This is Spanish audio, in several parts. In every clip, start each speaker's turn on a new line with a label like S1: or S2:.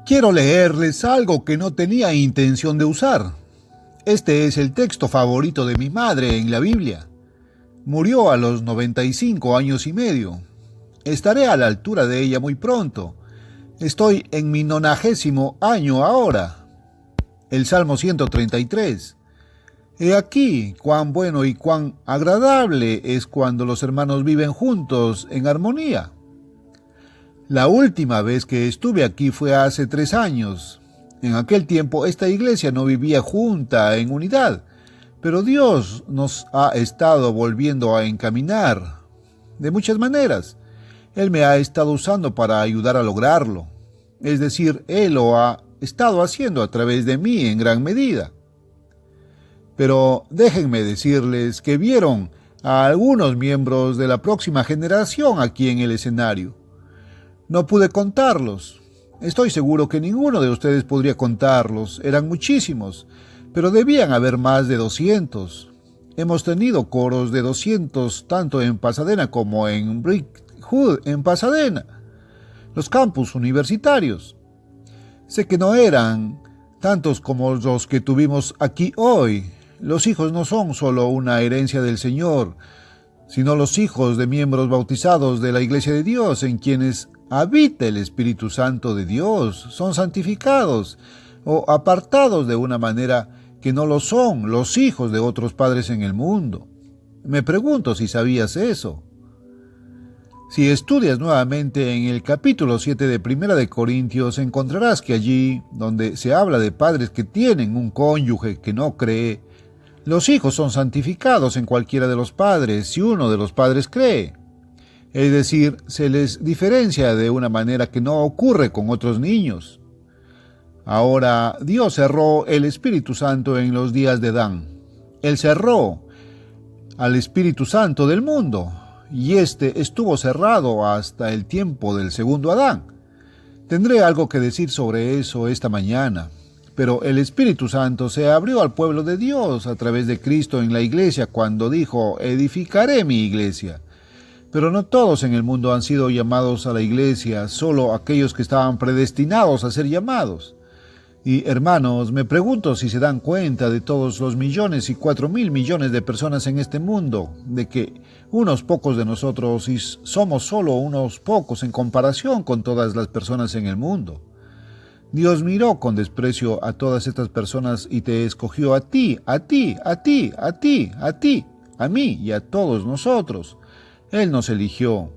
S1: Quiero leerles algo que no tenía intención de usar. Este es el texto favorito de mi madre en la Biblia. Murió a los 95 años y medio. Estaré a la altura de ella muy pronto. Estoy en mi 90º año ahora. El Salmo 133. He aquí cuán bueno y cuán agradable es cuando los hermanos viven juntos en armonía. La última vez que estuve aquí fue hace 3 años. En aquel tiempo esta iglesia no vivía junta en unidad, pero Dios nos ha estado volviendo a encaminar de muchas maneras. Él me ha estado usando para ayudar a lograrlo. Es decir, Él lo ha estado haciendo a través de mí en gran medida. Pero déjenme decirles que vieron a algunos miembros de la próxima generación aquí en el escenario. No pude contarlos. Estoy seguro que ninguno de ustedes podría contarlos. Eran muchísimos, pero debían haber más de 200. Hemos tenido coros de 200 tanto en Pasadena como en Brickhood en Pasadena, los campus universitarios. Sé que no eran tantos como los que tuvimos aquí hoy. Los hijos no son solo una herencia del Señor, sino los hijos de miembros bautizados de la Iglesia de Dios, en quienes habita el Espíritu Santo de Dios. Son santificados o apartados de una manera que no lo son los hijos de otros padres en el mundo. Me pregunto si sabías eso. Si estudias nuevamente en el capítulo 7 de Primera de Corintios, encontrarás que allí, donde se habla de padres que tienen un cónyuge que no cree, los hijos son santificados en cualquiera de los padres si uno de los padres cree. Es decir, se les diferencia de una manera que no ocurre con otros niños. Ahora, Dios cerró el Espíritu Santo en los días de Adán. Él cerró al Espíritu Santo del mundo, y este estuvo cerrado hasta el tiempo del segundo Adán. Tendré algo que decir sobre eso esta mañana, pero el Espíritu Santo se abrió al pueblo de Dios a través de Cristo en la iglesia cuando dijo: edificaré mi iglesia. Pero no todos en el mundo han sido llamados a la iglesia, solo aquellos que estaban predestinados a ser llamados. Y hermanos, me pregunto si se dan cuenta de todos los millones y 4.000 millones de personas en este mundo, de que unos pocos de nosotros somos solo unos pocos en comparación con todas las personas en el mundo. Dios miró con desprecio a todas estas personas y te escogió a ti, a ti, a ti, a ti, a ti, a mí y a todos nosotros. Él nos eligió.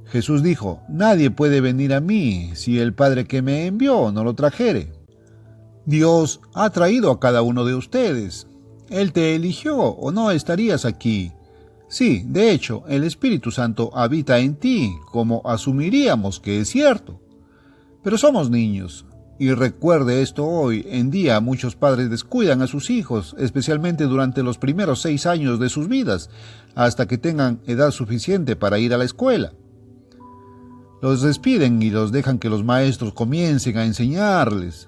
S1: Jesús dijo: nadie puede venir a mí si el Padre que me envió no lo trajere. Dios ha traído a cada uno de ustedes. Él te eligió o no estarías aquí. Sí, de hecho, el Espíritu Santo habita en ti, como asumiríamos que es cierto. Pero somos niños. Y recuerde esto hoy en día, muchos padres descuidan a sus hijos, especialmente durante los primeros 6 años de sus vidas, hasta que tengan edad suficiente para ir a la escuela. Los despiden y los dejan que los maestros comiencen a enseñarles.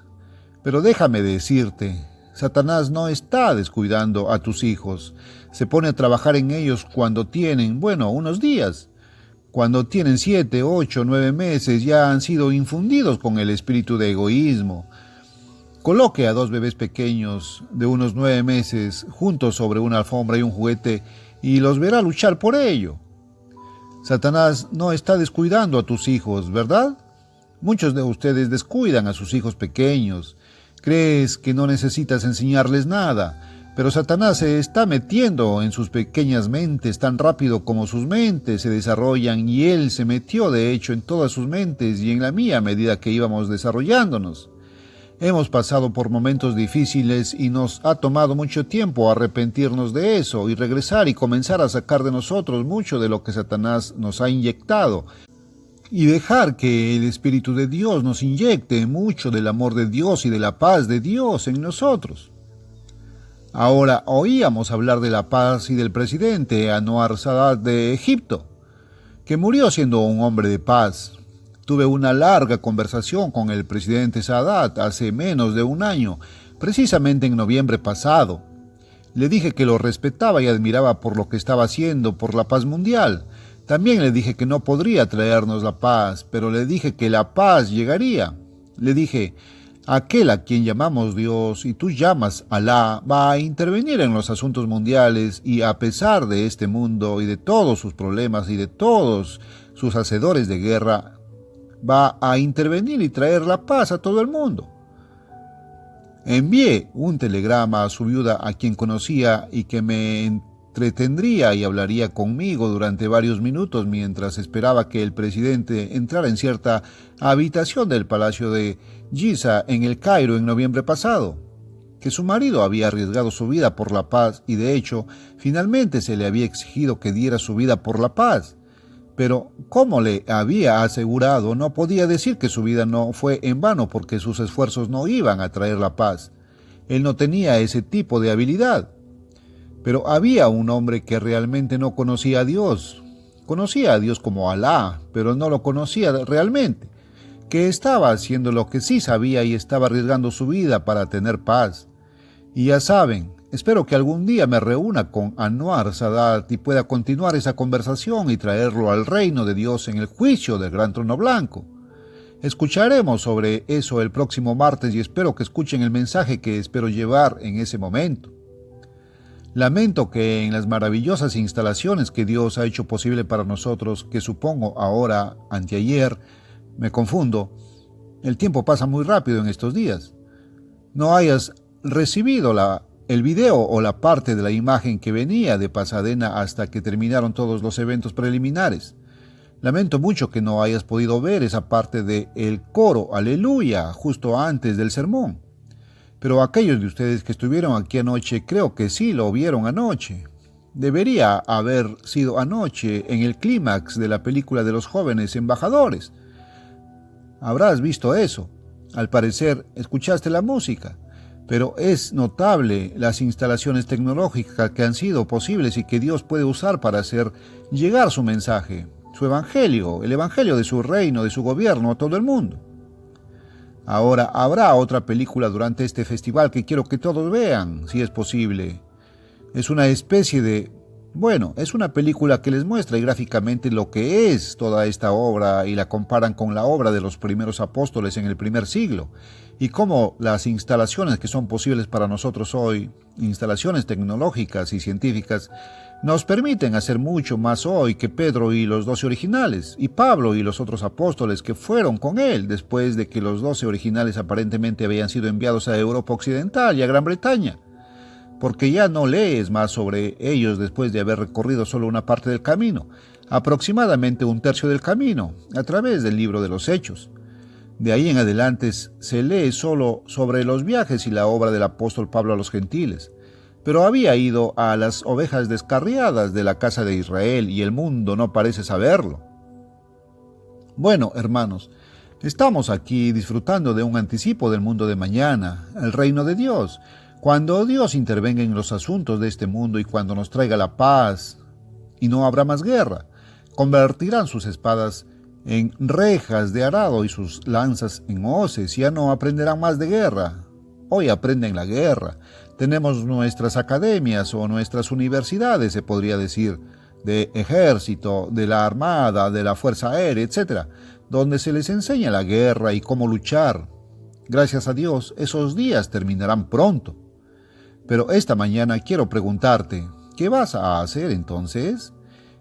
S1: Pero déjame decirte, Satanás no está descuidando a tus hijos. Se pone a trabajar en ellos cuando tienen, unos días. Cuando tienen 7, 8, 9 meses ya han sido infundidos con el espíritu de egoísmo. Coloque a 2 bebés pequeños de unos 9 meses juntos sobre una alfombra y un juguete y los verá luchar por ello. Satanás no está descuidando a tus hijos, ¿verdad? Muchos de ustedes descuidan a sus hijos pequeños. Crees que no necesitas enseñarles nada, pero Satanás se está metiendo en sus pequeñas mentes tan rápido como sus mentes se desarrollan, y él se metió de hecho en todas sus mentes y en la mía a medida que íbamos desarrollándonos. Hemos pasado por momentos difíciles y nos ha tomado mucho tiempo arrepentirnos de eso y regresar y comenzar a sacar de nosotros mucho de lo que Satanás nos ha inyectado y dejar que el Espíritu de Dios nos inyecte mucho del amor de Dios y de la paz de Dios en nosotros. Ahora oíamos hablar de la paz y del presidente Anwar Sadat de Egipto, que murió siendo un hombre de paz. Tuve una larga conversación con el presidente Sadat hace menos de 1 año, precisamente en noviembre pasado. Le dije que lo respetaba y admiraba por lo que estaba haciendo por la paz mundial. También le dije que no podría traernos la paz, pero le dije que la paz llegaría. Le dije, aquel a quien llamamos Dios y tú llamas Alá va a intervenir en los asuntos mundiales y a pesar de este mundo y de todos sus problemas y de todos sus hacedores de guerra, va a intervenir y traer la paz a todo el mundo. Envié un telegrama a su viuda a quien conocía y que me entretendría y hablaría conmigo durante varios minutos mientras esperaba que el presidente entrara en cierta habitación del Palacio de Giza en el Cairo en noviembre pasado, que su marido había arriesgado su vida por la paz y de hecho finalmente se le había exigido que diera su vida por la paz. Pero, como le había asegurado, no podía decir que su vida no fue en vano porque sus esfuerzos no iban a traer la paz. Él no tenía ese tipo de habilidad. Pero había un hombre que realmente no conocía a Dios. Conocía a Dios como Alá, pero no lo conocía realmente, que estaba haciendo lo que sí sabía y estaba arriesgando su vida para tener paz. Y ya saben, espero que algún día me reúna con Anwar Sadat y pueda continuar esa conversación y traerlo al reino de Dios en el juicio del gran trono blanco. Escucharemos sobre eso el próximo martes y espero que escuchen el mensaje que espero llevar en ese momento. Lamento que en las maravillosas instalaciones que Dios ha hecho posible para nosotros, que supongo ahora, anteayer, me confundo, el tiempo pasa muy rápido en estos días, no hayas recibido el video o la parte de la imagen que venía de Pasadena hasta que terminaron todos los eventos preliminares. Lamento mucho que no hayas podido ver esa parte de el coro Aleluya justo antes del sermón. Pero aquellos de ustedes que estuvieron aquí anoche creo que sí lo vieron anoche. Debería haber sido anoche en el clímax de la película de los jóvenes embajadores. Habrás visto eso. Al parecer escuchaste la música. Pero es notable las instalaciones tecnológicas que han sido posibles y que Dios puede usar para hacer llegar su mensaje, su evangelio, el evangelio de su reino, de su gobierno a todo el mundo. Ahora habrá otra película durante este festival que quiero que todos vean, si es posible. Es una especie de... es una película que les muestra gráficamente lo que es toda esta obra y la comparan con la obra de los primeros apóstoles en el primer siglo y cómo las instalaciones que son posibles para nosotros hoy, instalaciones tecnológicas y científicas, nos permiten hacer mucho más hoy que Pedro y los 12 originales, y Pablo y los otros apóstoles que fueron con él después de que los 12 originales aparentemente habían sido enviados a Europa Occidental y a Gran Bretaña. Porque ya no lees más sobre ellos después de haber recorrido solo una parte del camino, aproximadamente un tercio del camino, a través del libro de los Hechos. De ahí en adelante se lee solo sobre los viajes y la obra del apóstol Pablo a los gentiles, pero había ido a las ovejas descarriadas de la casa de Israel y el mundo no parece saberlo. Bueno, hermanos, estamos aquí disfrutando de un anticipo del mundo de mañana, el reino de Dios, cuando Dios intervenga en los asuntos de este mundo y cuando nos traiga la paz y no habrá más guerra, convertirán sus espadas en rejas de arado y sus lanzas en hoces, ya no aprenderán más de guerra. Hoy aprenden la guerra. Tenemos nuestras academias o nuestras universidades, se podría decir, de ejército, de la armada, de la fuerza aérea, etc., donde se les enseña la guerra y cómo luchar. Gracias a Dios, esos días terminarán pronto. Pero esta mañana quiero preguntarte, ¿qué vas a hacer entonces?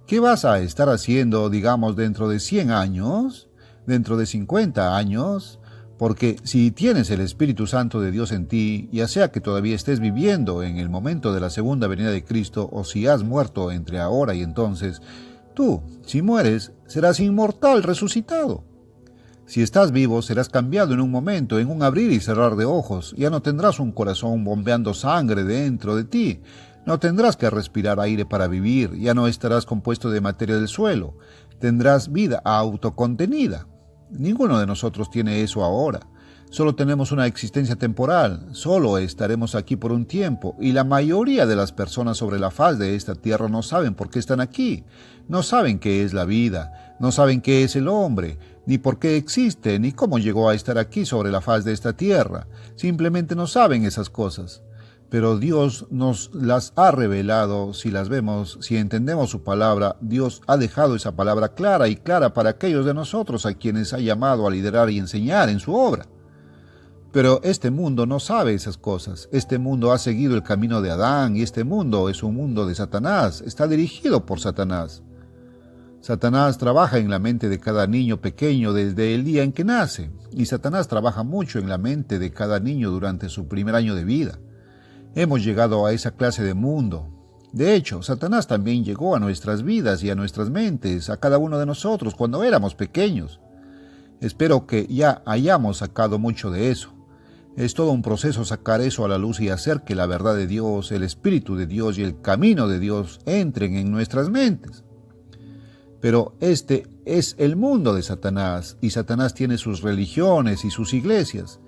S1: ¿Qué vas a estar haciendo, digamos, dentro de 100 años? ¿Dentro de 50 años? Porque si tienes el Espíritu Santo de Dios en ti, ya sea que todavía estés viviendo en el momento de la segunda venida de Cristo o si has muerto entre ahora y entonces, tú, si mueres, serás inmortal, resucitado. Si estás vivo, serás cambiado en un momento, en un abrir y cerrar de ojos. Ya no tendrás un corazón bombeando sangre dentro de ti. No tendrás que respirar aire para vivir, ya no estarás compuesto de materia del suelo, tendrás vida autocontenida. Ninguno de nosotros tiene eso ahora. Solo tenemos una existencia temporal, solo estaremos aquí por un tiempo, y la mayoría de las personas sobre la faz de esta tierra no saben por qué están aquí, no saben qué es la vida, no saben qué es el hombre, ni por qué existe, ni cómo llegó a estar aquí sobre la faz de esta tierra, simplemente no saben esas cosas. Pero Dios nos las ha revelado, si las vemos, si entendemos su palabra, Dios ha dejado esa palabra clara y clara para aquellos de nosotros a quienes ha llamado a liderar y enseñar en su obra. Pero este mundo no sabe esas cosas. Este mundo ha seguido el camino de Adán y este mundo es un mundo de Satanás. Está dirigido por Satanás. Satanás trabaja en la mente de cada niño pequeño desde el día en que nace. Y Satanás trabaja mucho en la mente de cada niño durante su primer año de vida. Hemos llegado a esa clase de mundo. De hecho, Satanás también llegó a nuestras vidas y a nuestras mentes, a cada uno de nosotros cuando éramos pequeños. Espero que ya hayamos sacado mucho de eso. Es todo un proceso sacar eso a la luz y hacer que la verdad de Dios, el Espíritu de Dios y el camino de Dios entren en nuestras mentes. Pero este es el mundo de Satanás, y Satanás tiene sus religiones y sus iglesias.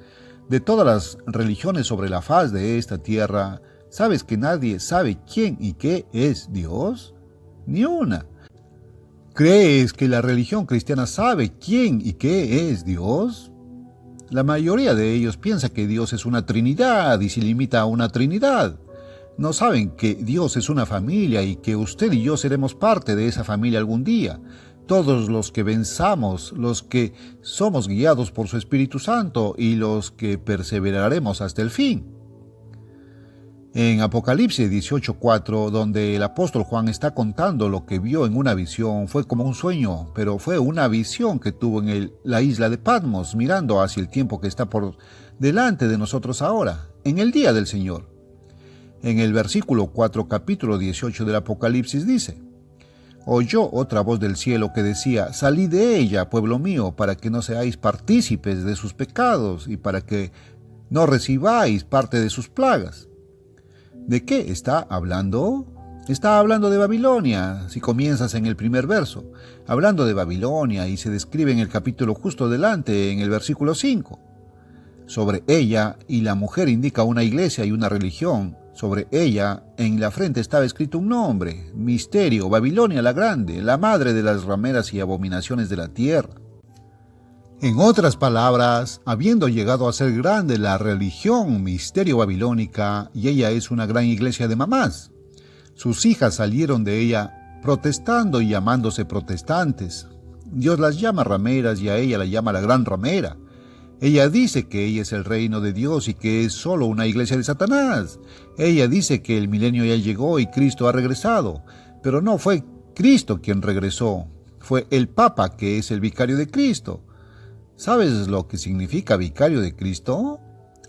S1: De todas las religiones sobre la faz de esta tierra, ¿sabes que nadie sabe quién y qué es Dios? Ni una. ¿Crees que la religión cristiana sabe quién y qué es Dios? La mayoría de ellos piensa que Dios es una trinidad y se limita a una trinidad. No saben que Dios es una familia y que usted y yo seremos parte de esa familia algún día. Todos los que venzamos, los que somos guiados por su Espíritu Santo y los que perseveraremos hasta el fin. En Apocalipsis 18:4, donde el apóstol Juan está contando lo que vio en una visión, fue como un sueño, pero fue una visión que tuvo en la isla de Patmos, mirando hacia el tiempo que está por delante de nosotros ahora, en el día del Señor. En el versículo 4, capítulo 18 del Apocalipsis dice: Oyó otra voz del cielo que decía: Salid de ella, pueblo mío, para que no seáis partícipes de sus pecados y para que no recibáis parte de sus plagas. ¿De qué está hablando? Está hablando de Babilonia, si comienzas en el primer verso, hablando de Babilonia, y se describe en el capítulo justo delante, en el versículo 5. Sobre ella, y la mujer indica una iglesia y una religión, sobre ella, en la frente estaba escrito un nombre: Misterio, Babilonia la Grande, la madre de las rameras y abominaciones de la tierra. En otras palabras, habiendo llegado a ser grande la religión misterio babilónica, y ella es una gran iglesia de mamás, sus hijas salieron de ella protestando y llamándose protestantes. Dios las llama rameras y a ella la llama la gran ramera. Ella dice que ella es el reino de Dios y que es solo una iglesia de Satanás. Ella dice que el milenio ya llegó y Cristo ha regresado, pero no fue Cristo quien regresó, fue el Papa, que es el vicario de Cristo. ¿Sabes lo que significa vicario de Cristo?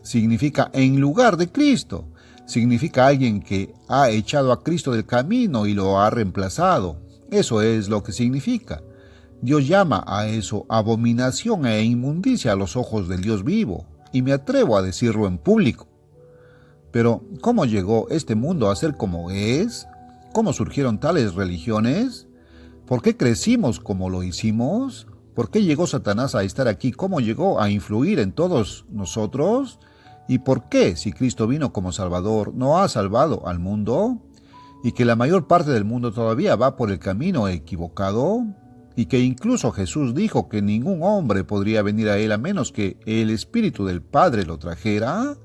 S1: Significa en lugar de Cristo. Significa alguien que ha echado a Cristo del camino y lo ha reemplazado. Eso es lo que significa. Dios llama a eso abominación e inmundicia a los ojos del Dios vivo, y me atrevo a decirlo en público. Pero, ¿cómo llegó este mundo a ser como es? ¿Cómo surgieron tales religiones? ¿Por qué crecimos como lo hicimos? ¿Por qué llegó Satanás a estar aquí? ¿Cómo llegó a influir en todos nosotros? ¿Y por qué, si Cristo vino como Salvador, no ha salvado al mundo? ¿Y que la mayor parte del mundo todavía va por el camino equivocado? ¿Y que incluso Jesús dijo que ningún hombre podría venir a él a menos que el Espíritu del Padre lo trajera?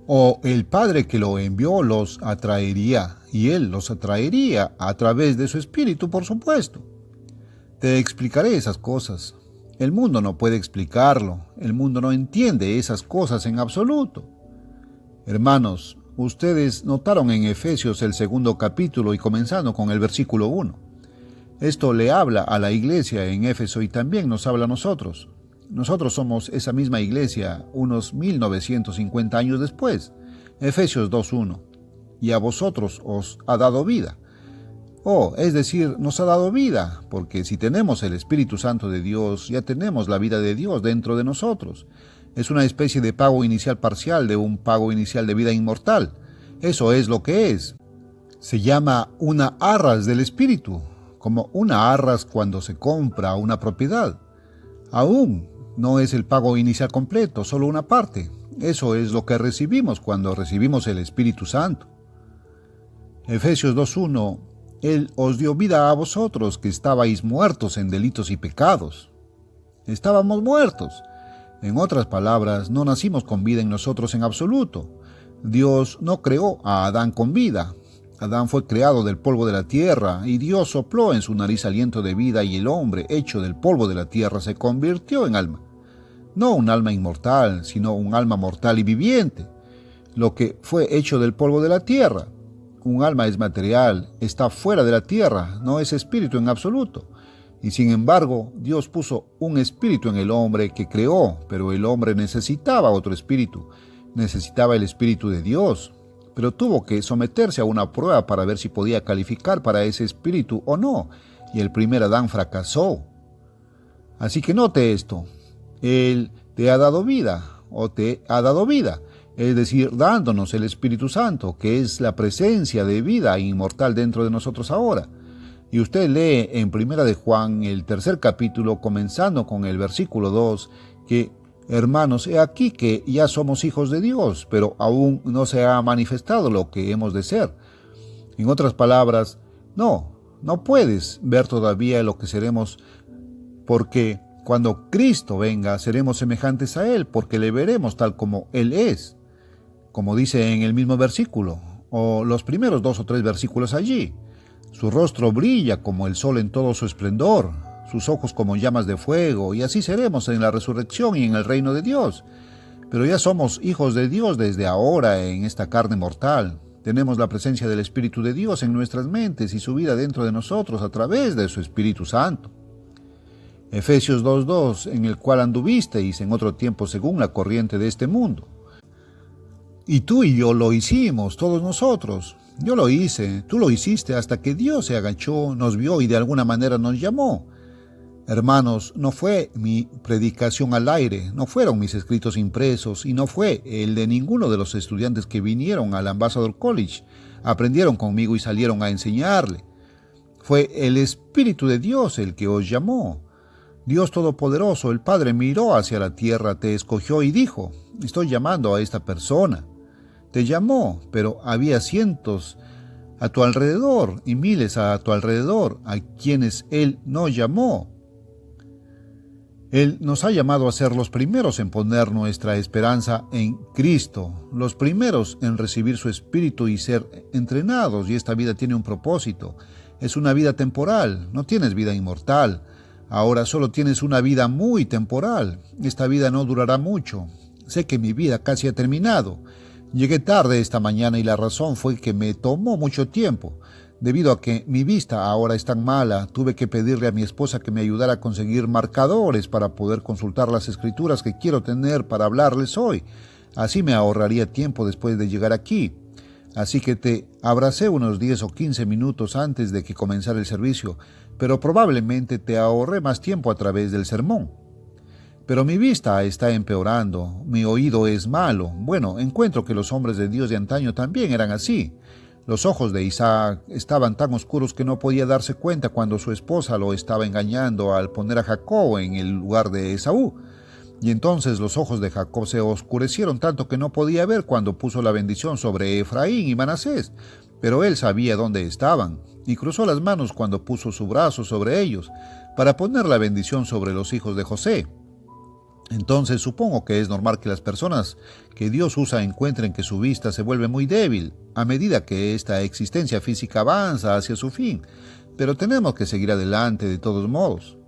S1: ¿O el Padre que lo envió los atraería, y él los atraería a través de su Espíritu, por supuesto? Te explicaré esas cosas. El mundo no puede explicarlo. El mundo no entiende esas cosas en absoluto. Hermanos, ustedes notaron en Efesios el 2 capítulo y comenzando con el versículo 1. Esto le habla a la iglesia en Éfeso y también nos habla a nosotros. Nosotros somos esa misma iglesia unos 1950 años después. Efesios 2:1. Y a vosotros os ha dado vida. Es decir, nos ha dado vida, porque si tenemos el Espíritu Santo de Dios, ya tenemos la vida de Dios dentro de nosotros. Es una especie de pago inicial parcial de un pago inicial de vida inmortal. Eso es lo que es. Se llama una arras del Espíritu, como una arras cuando se compra una propiedad. Aún no es el pago inicial completo, solo una parte. Eso es lo que recibimos cuando recibimos el Espíritu Santo. Efesios 2:1. Él os dio vida a vosotros que estabais muertos en delitos y pecados. Estábamos muertos. En otras palabras, no nacimos con vida en nosotros en absoluto. Dios no creó a Adán con vida. Adán fue creado del polvo de la tierra y Dios sopló en su nariz aliento de vida y el hombre, hecho del polvo de la tierra, se convirtió en alma. no un alma inmortal, sino un alma mortal y viviente, lo que fue hecho del polvo de la tierra. Un alma es material, está fuera de la tierra, no es espíritu en absoluto. Y sin embargo, Dios puso un espíritu en el hombre que creó, pero el hombre necesitaba otro espíritu, necesitaba el espíritu de Dios, pero tuvo que someterse a una prueba para ver si podía calificar para ese espíritu o no, y el primer Adán fracasó. Así que note esto, Él te ha dado vida, o te ha dado vida, es decir, dándonos el Espíritu Santo, que es la presencia de vida inmortal dentro de nosotros ahora. Y usted lee en Primera de Juan, el 3 capítulo, comenzando con el versículo 2, que, hermanos, he aquí que ya somos hijos de Dios, pero aún no se ha manifestado lo que hemos de ser. En otras palabras, no puedes ver todavía lo que seremos, porque cuando Cristo venga seremos semejantes a Él, porque le veremos tal como Él es, como dice en el mismo versículo, o los primeros 2 o 3 versículos allí. Su rostro brilla como el sol en todo su esplendor, sus ojos como llamas de fuego, y así seremos en la resurrección y en el reino de Dios. Pero ya somos hijos de Dios desde ahora en esta carne mortal. Tenemos la presencia del Espíritu de Dios en nuestras mentes y su vida dentro de nosotros a través de su Espíritu Santo. Efesios 2:2, en el cual anduvisteis en otro tiempo según la corriente de este mundo. Y tú y yo lo hicimos, todos nosotros. Yo lo hice, tú lo hiciste, hasta que Dios se agachó, nos vio y de alguna manera nos llamó. Hermanos, no fue mi predicación al aire, no fueron mis escritos impresos y no fue el de ninguno de los estudiantes que vinieron al Ambassador College, aprendieron conmigo y salieron a enseñarle. Fue el Espíritu de Dios el que os llamó. Dios Todopoderoso, el Padre, miró hacia la tierra, te escogió y dijo, estoy llamando a esta persona. Te llamó, pero había cientos a tu alrededor y miles a tu alrededor, a quienes Él no llamó. Él nos ha llamado a ser los primeros en poner nuestra esperanza en Cristo, los primeros en recibir su Espíritu y ser entrenados, y esta vida tiene un propósito. Es una vida temporal, no tienes vida inmortal. Ahora solo tienes una vida muy temporal. Esta vida no durará mucho. Sé que mi vida casi ha terminado. Llegué tarde esta mañana y la razón fue que me tomó mucho tiempo. Debido a que mi vista ahora es tan mala, tuve que pedirle a mi esposa que me ayudara a conseguir marcadores para poder consultar las escrituras que quiero tener para hablarles hoy. Así me ahorraría tiempo después de llegar aquí. Así que te abracé unos 10 o 15 minutos antes de que comenzara el servicio, pero probablemente te ahorré más tiempo a través del sermón. Pero mi vista está empeorando, mi oído es malo. Bueno, encuentro que los hombres de Dios de antaño también eran así. Los ojos de Isaac estaban tan oscuros que no podía darse cuenta cuando su esposa lo estaba engañando al poner a Jacob en el lugar de Esaú. Y entonces los ojos de Jacob se oscurecieron tanto que no podía ver cuando puso la bendición sobre Efraín y Manasés. Pero él sabía dónde estaban, y cruzó las manos cuando puso su brazo sobre ellos, para poner la bendición sobre los hijos de José. Entonces supongo que es normal que las personas que Dios usa encuentren que su vista se vuelve muy débil a medida que esta existencia física avanza hacia su fin, pero tenemos que seguir adelante de todos modos.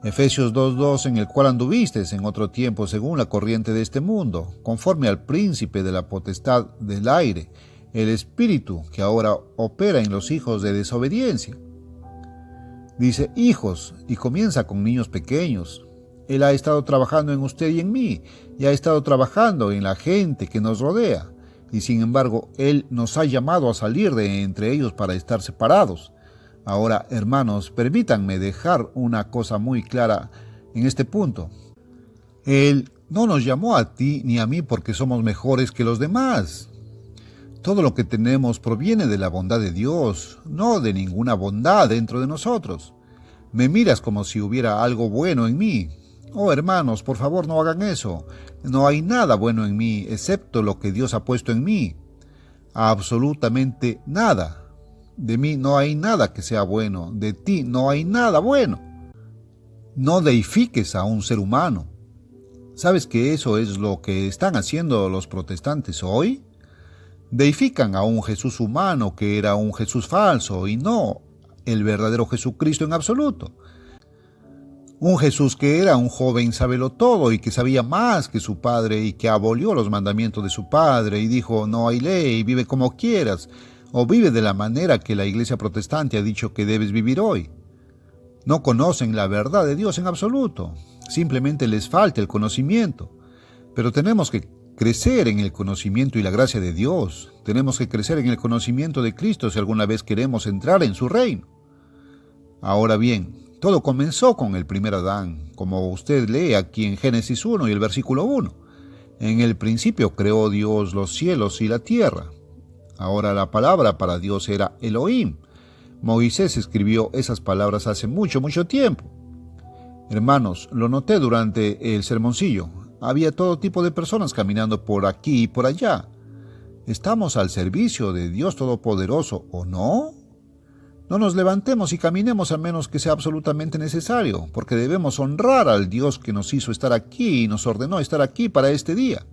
S1: Efesios 2:2, en el cual anduvisteis en otro tiempo según la corriente de este mundo, conforme al príncipe de la potestad del aire, el espíritu que ahora opera en los hijos de desobediencia. Dice hijos y comienza con niños pequeños. Él ha estado trabajando en usted y en mí, y ha estado trabajando en la gente que nos rodea, y sin embargo, Él nos ha llamado a salir de entre ellos para estar separados. Ahora, hermanos, permítanme dejar una cosa muy clara en este punto. Él no nos llamó a ti ni a mí porque somos mejores que los demás. Todo lo que tenemos proviene de la bondad de Dios, no de ninguna bondad dentro de nosotros. Me miras como si hubiera algo bueno en mí. Oh, hermanos, por favor no hagan eso. No hay nada bueno en mí, excepto lo que Dios ha puesto en mí. Absolutamente nada. De mí no hay nada que sea bueno. De ti no hay nada bueno. No deifiques a un ser humano. ¿Sabes que eso es lo que están haciendo los protestantes hoy? Deifican a un Jesús humano que era un Jesús falso y no el verdadero Jesucristo en absoluto. Un Jesús que era un joven sabelotodo y que sabía más que su padre y que abolió los mandamientos de su padre y dijo: no hay ley, vive como quieras, o vive de la manera que la Iglesia protestante ha dicho que debes vivir hoy. No conocen la verdad de Dios en absoluto, simplemente les falta el conocimiento. Pero tenemos que crecer en el conocimiento y la gracia de Dios. Tenemos que crecer en el conocimiento de Cristo si alguna vez queremos entrar en su reino. Ahora bien, todo comenzó con el primer Adán, como usted lee aquí en Génesis 1 y el versículo 1. En el principio creó Dios los cielos y la tierra. Ahora la palabra para Dios era Elohim. Moisés escribió esas palabras hace mucho tiempo. Hermanos, lo noté durante el sermoncillo. Había todo tipo de personas caminando por aquí y por allá. ¿Estamos al servicio de Dios Todopoderoso o no? No nos levantemos y caminemos a menos que sea absolutamente necesario, porque debemos honrar al Dios que nos hizo estar aquí y nos ordenó estar aquí para este día.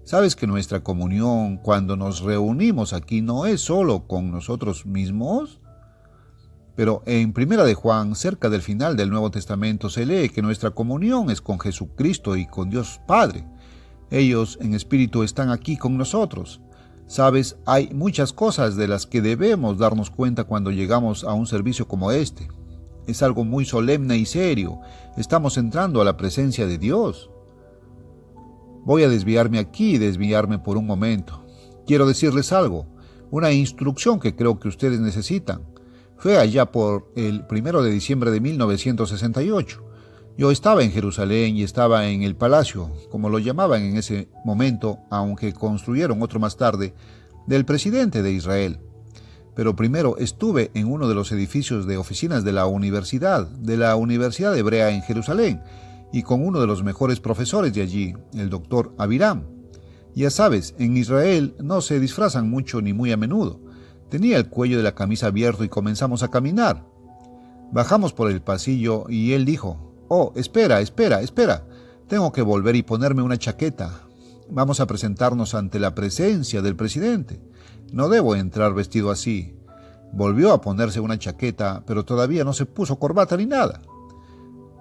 S1: ¿Sabes que nuestra comunión, cuando nos reunimos aquí, no es solo con nosotros mismos? Pero en Primera de Juan, cerca del final del Nuevo Testamento, se lee que nuestra comunión es con Jesucristo y con Dios Padre. Ellos en espíritu están aquí con nosotros. Sabes, hay muchas cosas de las que debemos darnos cuenta cuando llegamos a un servicio como este. Es algo muy solemne y serio. Estamos entrando a la presencia de Dios. Voy a desviarme aquí y desviarme por un momento. Quiero decirles algo, una instrucción que creo que ustedes necesitan. Fue allá por el 1 de diciembre de 1968. Yo estaba en Jerusalén y estaba en el palacio, como lo llamaban en ese momento, aunque construyeron otro más tarde, del presidente de Israel. Pero primero estuve en uno de los edificios de oficinas de la Universidad Hebrea en Jerusalén, y con uno de los mejores profesores de allí, el doctor Aviram. Ya sabes, en Israel no se disfrazan mucho ni muy a menudo. Tenía el cuello de la camisa abierto y comenzamos a caminar. Bajamos por el pasillo y él dijo: «Oh, espera. Tengo que volver y ponerme una chaqueta. Vamos a presentarnos ante la presencia del presidente. No debo entrar vestido así». Volvió a ponerse una chaqueta, pero todavía no se puso corbata ni nada.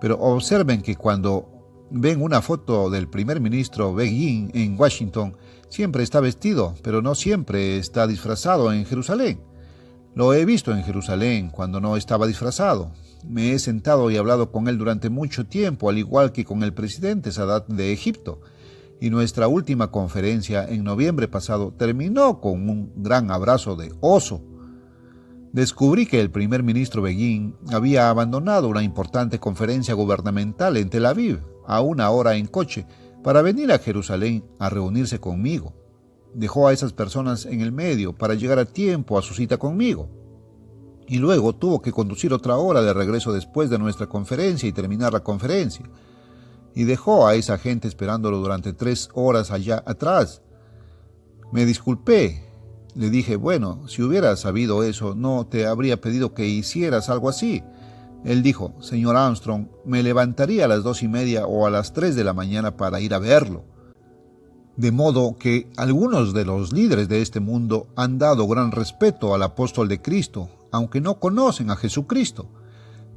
S1: Pero observen que cuando ven una foto del primer ministro Begin en Washington, siempre está vestido, pero no siempre está disfrazado en Jerusalén. Lo he visto en Jerusalén cuando no estaba disfrazado. Me he sentado y hablado con él durante mucho tiempo, al igual que con el presidente Sadat de Egipto. Y nuestra última conferencia en noviembre pasado terminó con un gran abrazo de oso. Descubrí que el primer ministro Begin había abandonado una importante conferencia gubernamental en Tel Aviv, a 1 hora en coche, para venir a Jerusalén a reunirse conmigo. Dejó a esas personas en el medio para llegar a tiempo a su cita conmigo. Y luego tuvo que conducir otra hora de regreso después de nuestra conferencia y terminar la conferencia. Y dejó a esa gente esperándolo durante 3 horas allá atrás. Me disculpé. Le dije: «Bueno, si hubieras sabido eso, no te habría pedido que hicieras algo así». Él dijo: «Señor Armstrong, me levantaría a las 2:30 o a las 3 de la mañana para ir a verlo». De modo que algunos de los líderes de este mundo han dado gran respeto al apóstol de Cristo, aunque no conocen a Jesucristo,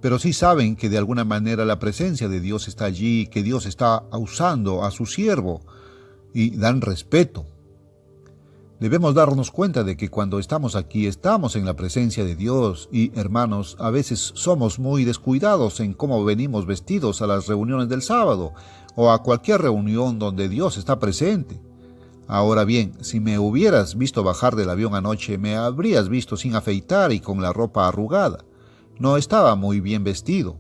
S1: pero sí saben que de alguna manera la presencia de Dios está allí, que Dios está usando a su siervo, y dan respeto. Debemos darnos cuenta de que cuando estamos aquí estamos en la presencia de Dios y, hermanos, a veces somos muy descuidados en cómo venimos vestidos a las reuniones del sábado o a cualquier reunión donde Dios está presente. Ahora bien, si me hubieras visto bajar del avión anoche, me habrías visto sin afeitar y con la ropa arrugada. No estaba muy bien vestido.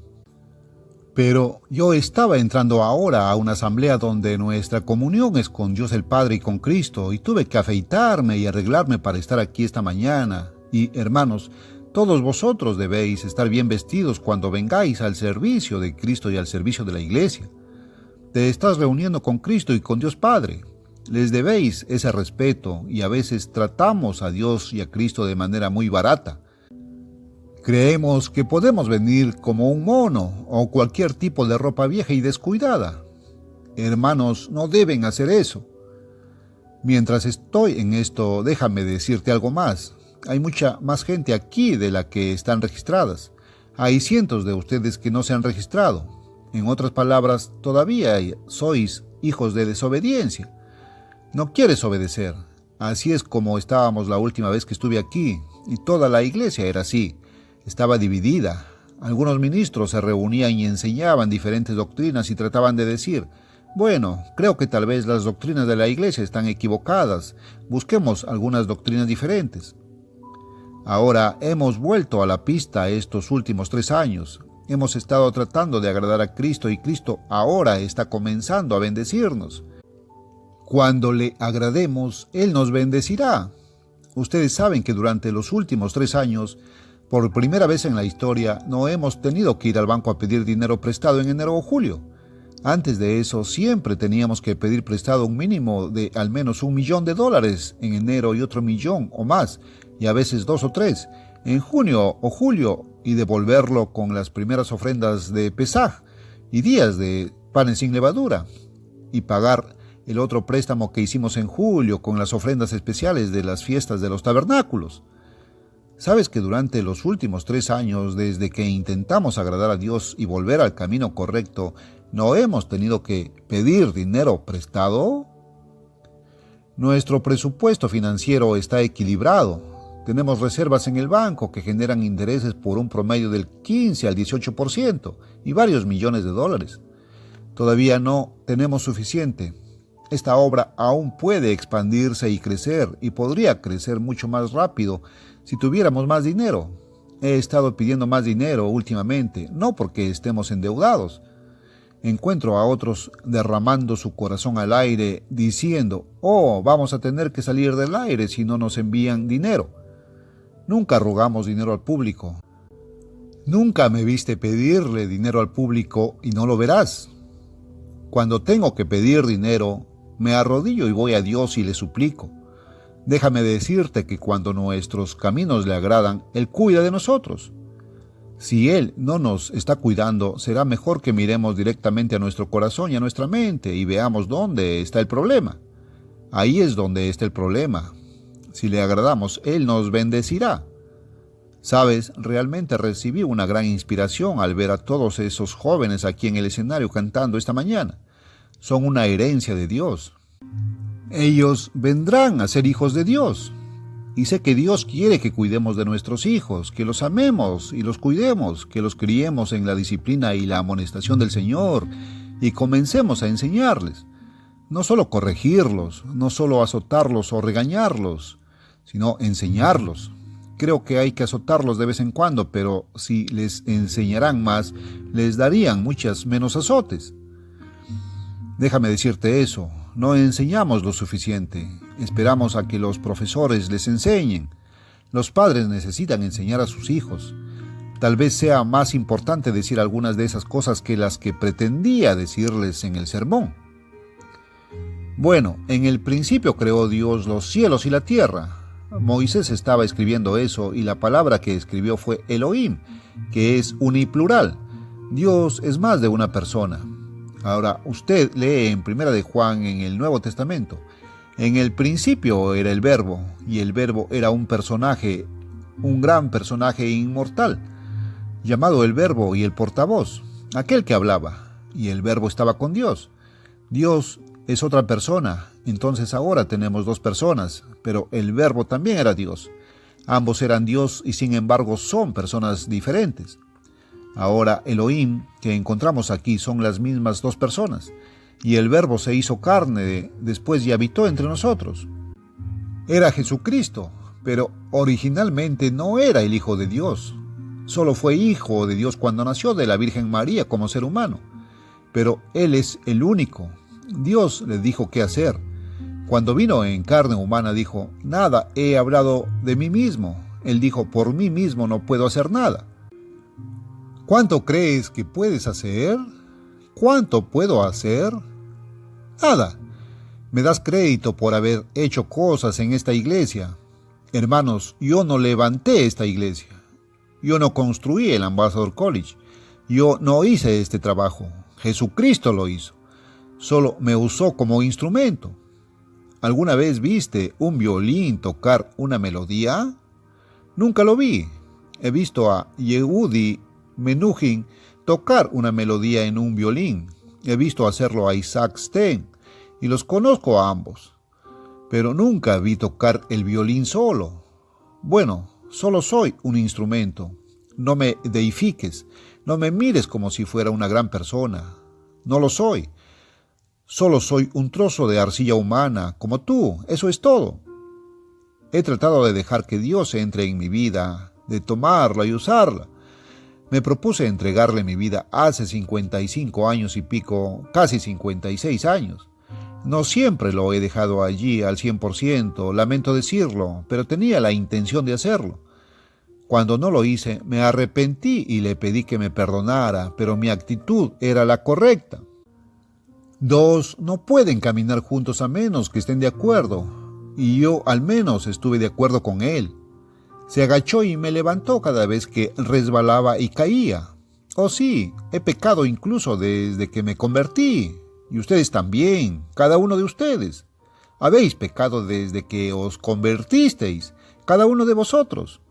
S1: Pero yo estaba entrando ahora a una asamblea donde nuestra comunión es con Dios el Padre y con Cristo, y tuve que afeitarme y arreglarme para estar aquí esta mañana. Y, hermanos, todos vosotros debéis estar bien vestidos cuando vengáis al servicio de Cristo y al servicio de la iglesia. Te estás reuniendo con Cristo y con Dios Padre. Les debéis ese respeto, y a veces tratamos a Dios y a Cristo de manera muy barata. Creemos que podemos venir como un mono o cualquier tipo de ropa vieja y descuidada. Hermanos, no deben hacer eso. Mientras estoy en esto, déjame decirte algo más. Hay mucha más gente aquí de la que están registradas. Hay cientos de ustedes que no se han registrado. En otras palabras, todavía sois hijos de desobediencia. No quieres obedecer. Así es como estábamos la última vez que estuve aquí, y toda la iglesia era así. Estaba dividida. Algunos ministros se reunían y enseñaban diferentes doctrinas y trataban de decir: bueno, creo que tal vez las doctrinas de la iglesia están equivocadas. Busquemos algunas doctrinas diferentes. Ahora hemos vuelto a la pista estos últimos 3 años. Hemos estado tratando de agradar a Cristo y Cristo ahora está comenzando a bendecirnos. Cuando le agrademos, Él nos bendecirá. Ustedes saben que durante los últimos 3 años, por primera vez en la historia, no hemos tenido que ir al banco a pedir dinero prestado en enero o julio. Antes de eso, siempre teníamos que pedir prestado un mínimo de al menos $1 millón en enero y otro millón o más, y a veces 2 o 3, en junio o julio, y devolverlo con las primeras ofrendas de Pesaj y días de panes sin levadura, y pagar el otro préstamo que hicimos en julio con las ofrendas especiales de las fiestas de los tabernáculos. ¿Sabes que durante los últimos 3 años, desde que intentamos agradar a Dios y volver al camino correcto, no hemos tenido que pedir dinero prestado? Nuestro presupuesto financiero está equilibrado. Tenemos reservas en el banco que generan intereses por un promedio del 15 al 18% y varios millones de dólares. Todavía no tenemos suficiente. Esta obra aún puede expandirse y crecer, y podría crecer mucho más rápido si tuviéramos más dinero. He estado pidiendo más dinero últimamente, no porque estemos endeudados. Encuentro a otros derramando su corazón al aire, diciendo: oh, vamos a tener que salir del aire si no nos envían dinero. Nunca rogamos dinero al público. Nunca me viste pedirle dinero al público y no lo verás. Cuando tengo que pedir dinero, me arrodillo y voy a Dios y le suplico. Déjame decirte que cuando nuestros caminos le agradan, Él cuida de nosotros. Si Él no nos está cuidando, será mejor que miremos directamente a nuestro corazón y a nuestra mente y veamos dónde está el problema. Ahí es donde está el problema. Si le agradamos, Él nos bendecirá. Sabes, realmente recibí una gran inspiración al ver a todos esos jóvenes aquí en el escenario cantando esta mañana. Son una herencia de Dios. Ellos vendrán a ser hijos de Dios. Y sé que Dios quiere que cuidemos de nuestros hijos, que los amemos y los cuidemos, que los criemos en la disciplina y la amonestación del Señor y comencemos a enseñarles. No solo corregirlos, no solo azotarlos o regañarlos, sino enseñarlos. Creo que hay que azotarlos de vez en cuando, pero si les enseñaran más, les darían muchas menos azotes. Déjame decirte eso, no enseñamos lo suficiente, esperamos a que los profesores les enseñen. Los padres necesitan enseñar a sus hijos. Tal vez sea más importante decir algunas de esas cosas que las que pretendía decirles en el sermón. Bueno, en el principio creó Dios los cielos y la tierra. Moisés estaba escribiendo eso y la palabra que escribió fue Elohim, que es uniplural. Dios es más de una persona. Ahora, usted lee en Primera de Juan en el Nuevo Testamento. En el principio era el Verbo, y el Verbo era un personaje, un gran personaje inmortal, llamado el Verbo y el portavoz, aquel que hablaba, y el Verbo estaba con Dios. Dios es otra persona, entonces ahora tenemos 2 personas, pero el Verbo también era Dios. Ambos eran Dios y sin embargo son personas diferentes. Ahora Elohim, que encontramos aquí, son las mismas 2 personas, y el Verbo se hizo carne después y habitó entre nosotros. Era Jesucristo, pero originalmente no era el Hijo de Dios. Solo fue Hijo de Dios cuando nació de la Virgen María como ser humano, pero Él es el único. Dios le dijo qué hacer. Cuando vino en carne humana dijo: nada he hablado de mí mismo. Él dijo: por mí mismo no puedo hacer nada. ¿Cuánto crees que puedes hacer? ¿Cuánto puedo hacer? Nada. Me das crédito por haber hecho cosas en esta iglesia. Hermanos, yo no levanté esta iglesia. Yo no construí el Ambassador College. Yo no hice este trabajo. Jesucristo lo hizo. Solo me usó como instrumento. ¿Alguna vez viste un violín tocar una melodía? Nunca lo vi. He visto a Yehudi Menuhin tocar una melodía en un violín. He visto hacerlo a Isaac Stein y los conozco a ambos, pero nunca vi tocar el violín solo. Bueno, solo soy un instrumento. No me deifiques, no me mires como si fuera una gran persona. No lo soy. Solo soy un trozo de arcilla humana, como tú, eso es todo. He tratado de dejar que Dios entre en mi vida, de tomarla y usarla. Me propuse entregarle mi vida hace 55 años y pico, casi 56 años. No siempre lo he dejado allí al 100%, lamento decirlo, pero tenía la intención de hacerlo. Cuando no lo hice, me arrepentí y le pedí que me perdonara, pero mi actitud era la correcta. Dos no pueden caminar juntos a menos que estén de acuerdo, y yo al menos estuve de acuerdo con él. Se agachó y me levantó cada vez que resbalaba y caía. Oh sí, he pecado incluso desde que me convertí, y ustedes también, cada uno de ustedes. Habéis pecado desde que os convertisteis, cada uno de vosotros.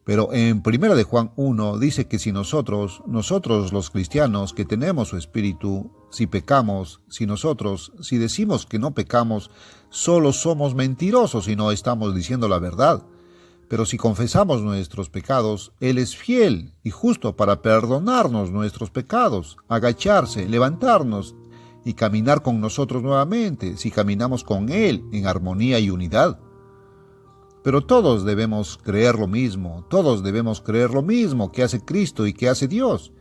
S1: Pero en 1 de Juan 1 dice que si nosotros los cristianos que tenemos su espíritu, si pecamos, si decimos que no pecamos, solo somos mentirosos y no estamos diciendo la verdad. Pero si confesamos nuestros pecados, Él es fiel y justo para perdonarnos nuestros pecados, agacharse, levantarnos y caminar con nosotros nuevamente, si caminamos con Él en armonía y unidad. Pero todos debemos creer lo mismo que hace Cristo y que hace Dios.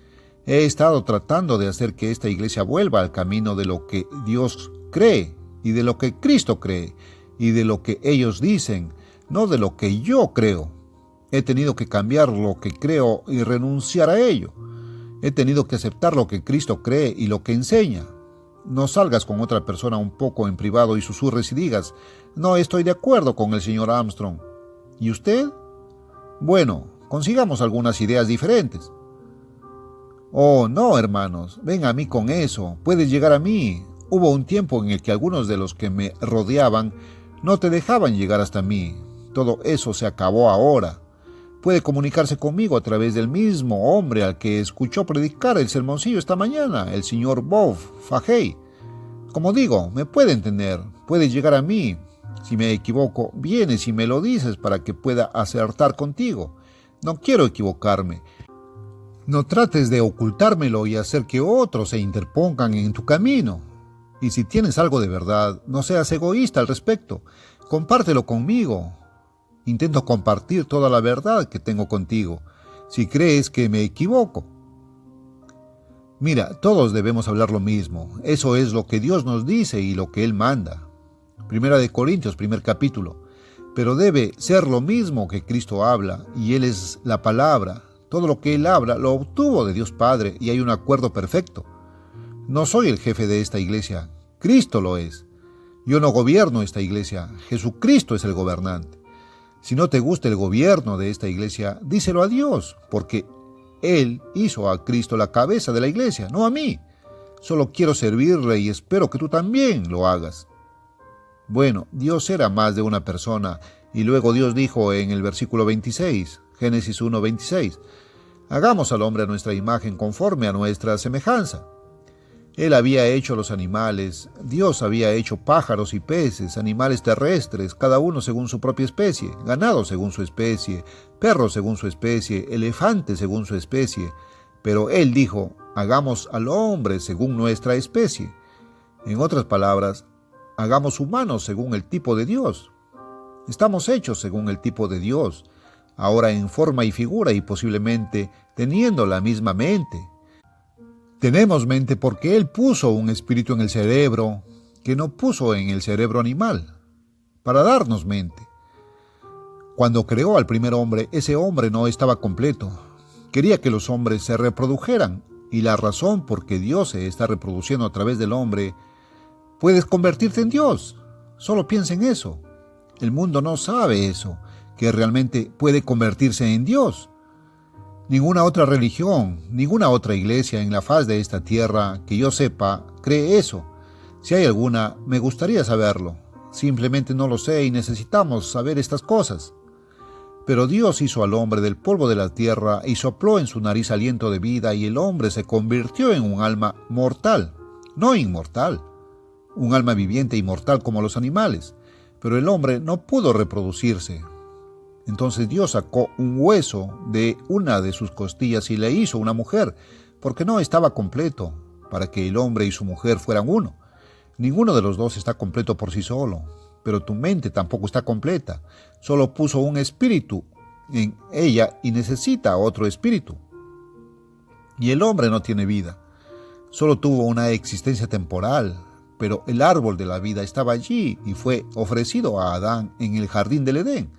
S1: He estado tratando de hacer que esta iglesia vuelva al camino de lo que Dios cree y de lo que Cristo cree y de lo que ellos dicen, no de lo que yo creo. He tenido que cambiar lo que creo y renunciar a ello. He tenido que aceptar lo que Cristo cree y lo que enseña. No salgas con otra persona un poco en privado y susurres y digas, no estoy de acuerdo con el señor Armstrong. ¿Y usted? Bueno, consigamos algunas ideas diferentes. Oh, no, hermanos, ven a mí con eso, puedes llegar a mí. Hubo un tiempo en el que algunos de los que me rodeaban no te dejaban llegar hasta mí. Todo eso se acabó ahora. Puede comunicarse conmigo a través del mismo hombre al que escuchó predicar el sermoncillo esta mañana, el señor Bob Fahey. Como digo, me puede entender, puede llegar a mí. Si me equivoco, vienes y me lo dices para que pueda acertar contigo. No quiero equivocarme. No trates de ocultármelo y hacer que otros se interpongan en tu camino. Y si tienes algo de verdad, no seas egoísta al respecto. Compártelo conmigo. Intento compartir toda la verdad que tengo contigo, si crees que me equivoco. Mira, todos debemos hablar lo mismo. Eso es lo que Dios nos dice y lo que Él manda. 1 de Corintios, 1 capítulo. Pero debe ser lo mismo que Cristo habla, y Él es la palabra. Todo lo que Él habla lo obtuvo de Dios Padre, y hay un acuerdo perfecto. No soy el jefe de esta iglesia, Cristo lo es. Yo no gobierno esta iglesia, Jesucristo es el gobernante. Si no te gusta el gobierno de esta iglesia, díselo a Dios, porque Él hizo a Cristo la cabeza de la iglesia, no a mí. Solo quiero servirle y espero que tú también lo hagas. Bueno, Dios era más de una persona, y luego Dios dijo en el versículo 26, Génesis 1:26, hagamos al hombre a nuestra imagen conforme a nuestra semejanza. Él había hecho los animales, Dios había hecho pájaros y peces, animales terrestres, cada uno según su propia especie, ganado según su especie, perros según su especie, elefantes según su especie. Pero Él dijo, hagamos al hombre según nuestra especie. En otras palabras, hagamos humanos según el tipo de Dios. Estamos hechos según el tipo de Dios, ahora en forma y figura y posiblemente teniendo la misma mente. Tenemos mente porque Él puso un espíritu en el cerebro que no puso en el cerebro animal, para darnos mente. Cuando creó al primer hombre, ese hombre no estaba completo. Quería que los hombres se reprodujeran, y la razón por que Dios se está reproduciendo a través del hombre, puedes convertirte en Dios. Solo piensa en eso. El mundo no sabe eso, que realmente puede convertirse en Dios. Ninguna otra religión, ninguna otra iglesia en la faz de esta tierra que yo sepa cree eso. Si hay alguna, me gustaría saberlo. Simplemente no lo sé y necesitamos saber estas cosas. Pero Dios hizo al hombre del polvo de la tierra y sopló en su nariz aliento de vida, y el hombre se convirtió en un alma mortal, no inmortal, un alma viviente e inmortal como los animales. Pero el hombre no pudo reproducirse. Entonces Dios sacó un hueso de una de sus costillas y le hizo una mujer, porque no estaba completo, para que el hombre y su mujer fueran uno. Ninguno de los dos está completo por sí solo, pero tu mente tampoco está completa. Solo puso un espíritu en ella y necesita otro espíritu. Y el hombre no tiene vida, solo tuvo una existencia temporal, pero el árbol de la vida estaba allí y fue ofrecido a Adán en el jardín del Edén.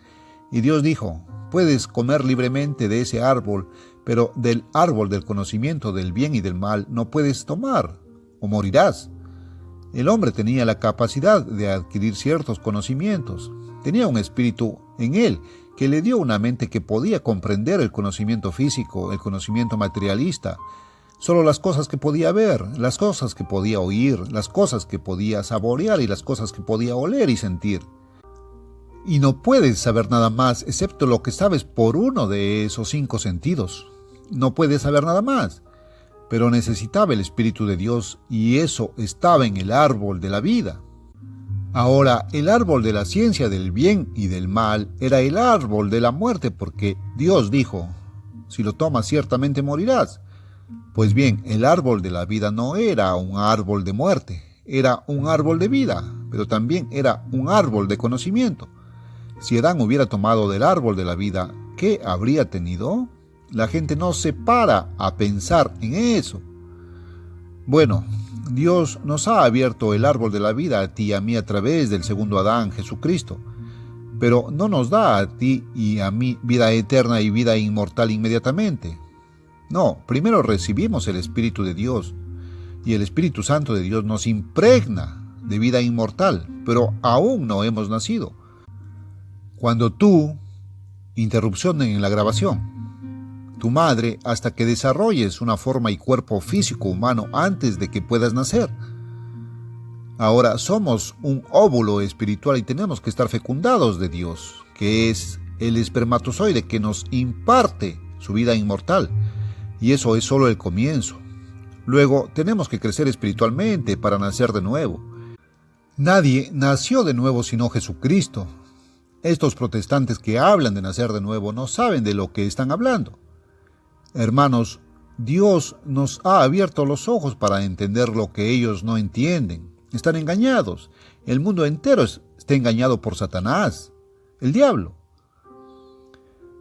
S1: Y Dios dijo: puedes comer libremente de ese árbol, pero del árbol del conocimiento del bien y del mal no puedes tomar, o morirás. El hombre tenía la capacidad de adquirir ciertos conocimientos. Tenía un espíritu en él que le dio una mente que podía comprender el conocimiento físico, el conocimiento materialista, solo las cosas que podía ver, las cosas que podía oír, las cosas que podía saborear y las cosas que podía oler y sentir. Y no puedes saber nada más excepto lo que sabes por uno de esos 5 sentidos. No puedes saber nada más. Pero necesitaba el Espíritu de Dios, y eso estaba en el árbol de la vida. Ahora, el árbol de la ciencia del bien y del mal era el árbol de la muerte, porque Dios dijo: si lo tomas ciertamente morirás. Pues bien, el árbol de la vida no era un árbol de muerte, era un árbol de vida, pero también era un árbol de conocimiento. Si Adán hubiera tomado del árbol de la vida, ¿qué habría tenido? La gente no se para a pensar en eso. Bueno, Dios nos ha abierto el árbol de la vida a ti y a mí a través del segundo Adán, Jesucristo, pero no nos da a ti y a mí vida eterna y vida inmortal inmediatamente. No, primero recibimos el Espíritu de Dios, y el Espíritu Santo de Dios nos impregna de vida inmortal, pero aún no hemos nacido. Cuando tú, interrupción en la grabación, tu madre, hasta que desarrolles una forma y cuerpo físico humano antes de que puedas nacer. Ahora somos un óvulo espiritual y tenemos que estar fecundados de Dios, que es el espermatozoide que nos imparte su vida inmortal, y eso es solo el comienzo. Luego tenemos que crecer espiritualmente para nacer de nuevo. Nadie nació de nuevo sino Jesucristo. Estos protestantes que hablan de nacer de nuevo no saben de lo que están hablando. Hermanos, Dios nos ha abierto los ojos para entender lo que ellos no entienden. Están engañados. El mundo entero está engañado por Satanás, el diablo.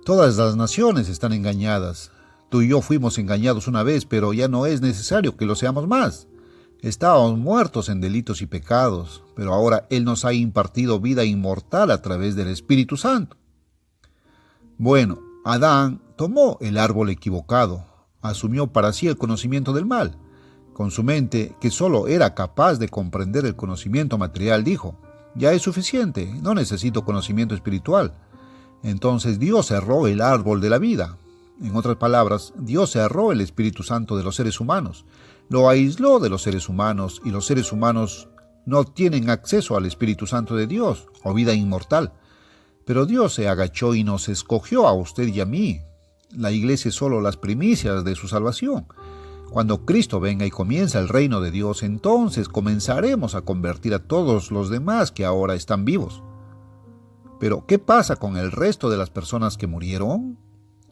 S1: Todas las naciones están engañadas. Tú y yo fuimos engañados una vez, pero ya no es necesario que lo seamos más. Estábamos muertos en delitos y pecados, pero ahora Él nos ha impartido vida inmortal a través del Espíritu Santo. Bueno, Adán tomó el árbol equivocado, asumió para sí el conocimiento del mal. Con su mente, que solo era capaz de comprender el conocimiento material, dijo: ya es suficiente, no necesito conocimiento espiritual. Entonces Dios cerró el árbol de la vida. En otras palabras, Dios cerró el Espíritu Santo de los seres humanos, lo aisló de los seres humanos, y los seres humanos no tienen acceso al Espíritu Santo de Dios o vida inmortal. Pero Dios se agachó y nos escogió a usted y a mí. La iglesia es solo las primicias de su salvación. Cuando Cristo venga y comienza el reino de Dios, entonces comenzaremos a convertir a todos los demás que ahora están vivos. Pero, ¿qué pasa con el resto de las personas que murieron?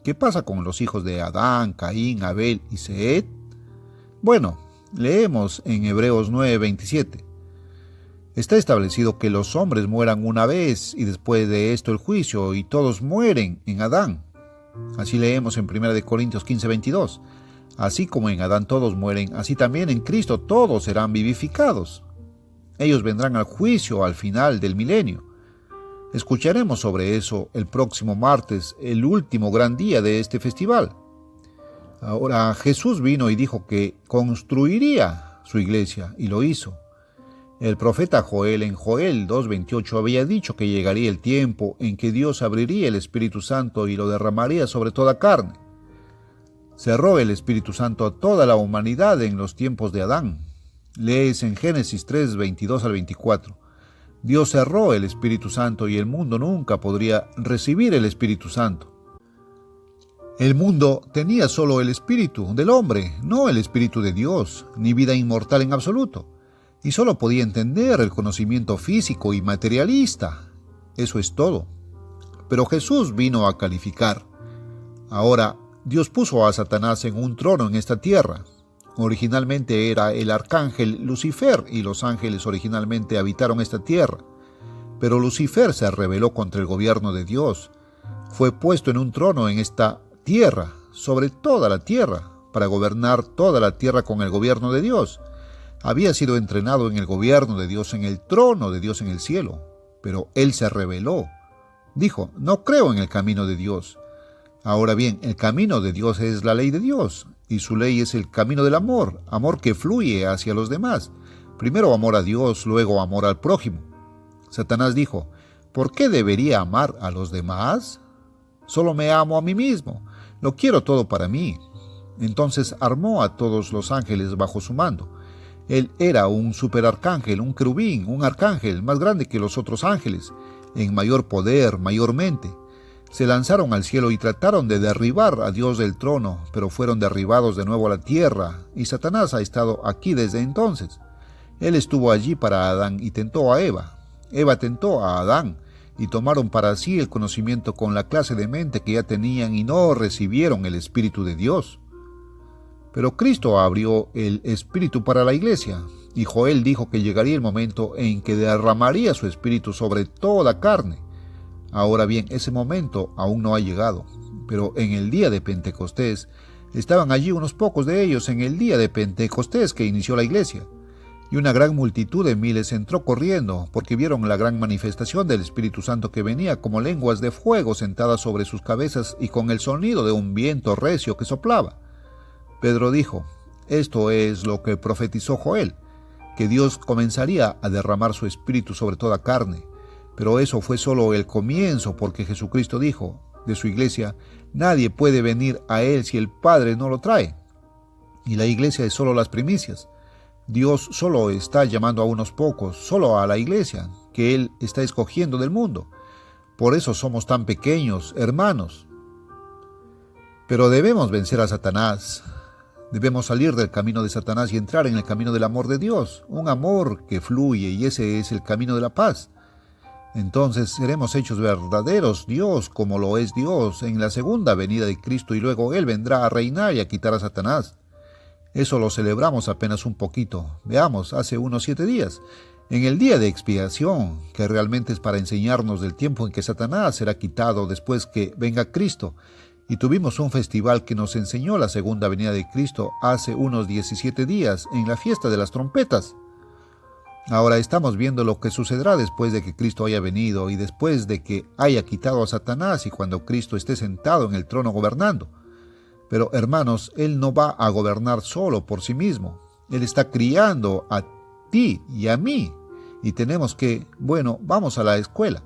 S1: ¿Qué pasa con los hijos de Adán, Caín, Abel y Set? Bueno, leemos en Hebreos 9:27. Está establecido que los hombres mueran una vez y después de esto el juicio, y todos mueren en Adán. Así leemos en 1 Corintios 15:22. Así como en Adán todos mueren, así también en Cristo todos serán vivificados. Ellos vendrán al juicio al final del milenio. Escucharemos sobre eso el próximo martes, el último gran día de este festival. Ahora Jesús vino y dijo que construiría su iglesia, y lo hizo. El profeta Joel en Joel 2:28 había dicho que llegaría el tiempo en que Dios abriría el Espíritu Santo y lo derramaría sobre toda carne. Cerró el Espíritu Santo a toda la humanidad en los tiempos de Adán. Lees en Génesis 3:22 al 24. Dios cerró el Espíritu Santo y el mundo nunca podría recibir el Espíritu Santo. El mundo tenía solo el espíritu del hombre, no el espíritu de Dios, ni vida inmortal en absoluto, y solo podía entender el conocimiento físico y materialista. Eso es todo. Pero Jesús vino a calificar. Ahora, Dios puso a Satanás en un trono en esta tierra. Originalmente era el arcángel Lucifer y los ángeles originalmente habitaron esta tierra. Pero Lucifer se rebeló contra el gobierno de Dios. Fue puesto en un trono en esta tierra, sobre toda la tierra, para gobernar toda la tierra con el gobierno de Dios. Había sido entrenado en el gobierno de Dios, en el trono de Dios en el cielo, pero él se rebeló. Dijo, no creo en el camino de Dios. Ahora bien, el camino de Dios es la ley de Dios, y su ley es el camino del amor, amor que fluye hacia los demás. Primero amor a Dios, luego amor al prójimo. Satanás dijo, ¿por qué debería amar a los demás? Solo me amo a mí mismo. Lo quiero todo para mí. Entonces armó a todos los ángeles bajo su mando. Él era un superarcángel, un querubín, un arcángel más grande que los otros ángeles, en mayor poder, mayormente. Se lanzaron al cielo y trataron de derribar a Dios del trono, pero fueron derribados de nuevo a la tierra, y Satanás ha estado aquí desde entonces. Él estuvo allí para Adán y tentó a Eva. Eva tentó a Adán, y tomaron para sí el conocimiento con la clase de mente que ya tenían y no recibieron el Espíritu de Dios. Pero Cristo abrió el Espíritu para la iglesia, y Joel dijo que llegaría el momento en que derramaría su Espíritu sobre toda carne. Ahora bien, ese momento aún no ha llegado, pero en el día de Pentecostés, estaban allí unos pocos de ellos en el día de Pentecostés que inició la iglesia. Y una gran multitud de miles entró corriendo, porque vieron la gran manifestación del Espíritu Santo que venía como lenguas de fuego sentadas sobre sus cabezas y con el sonido de un viento recio que soplaba. Pedro dijo, esto es lo que profetizó Joel, que Dios comenzaría a derramar su Espíritu sobre toda carne. Pero eso fue solo el comienzo, porque Jesucristo dijo de su iglesia, nadie puede venir a Él si el Padre no lo trae. Y la iglesia es solo las primicias. Dios solo está llamando a unos pocos, solo a la iglesia, que Él está escogiendo del mundo. Por eso somos tan pequeños, hermanos. Pero debemos vencer a Satanás. Debemos salir del camino de Satanás y entrar en el camino del amor de Dios, un amor que fluye, y ese es el camino de la paz. Entonces seremos hechos verdaderos Dios como lo es Dios en la segunda venida de Cristo, y luego Él vendrá a reinar y a quitar a Satanás. Eso lo celebramos apenas un poquito. Veamos, hace unos 7 días, en el día de expiación, que realmente es para enseñarnos del tiempo en que Satanás será quitado después que venga Cristo. Y tuvimos un festival que nos enseñó la segunda venida de Cristo hace unos 17 días, en la fiesta de las trompetas. Ahora estamos viendo lo que sucederá después de que Cristo haya venido y después de que haya quitado a Satanás y cuando Cristo esté sentado en el trono gobernando. Pero hermanos, Él no va a gobernar solo por sí mismo. Él está criando a ti y a mí. Y tenemos que, vamos a la escuela.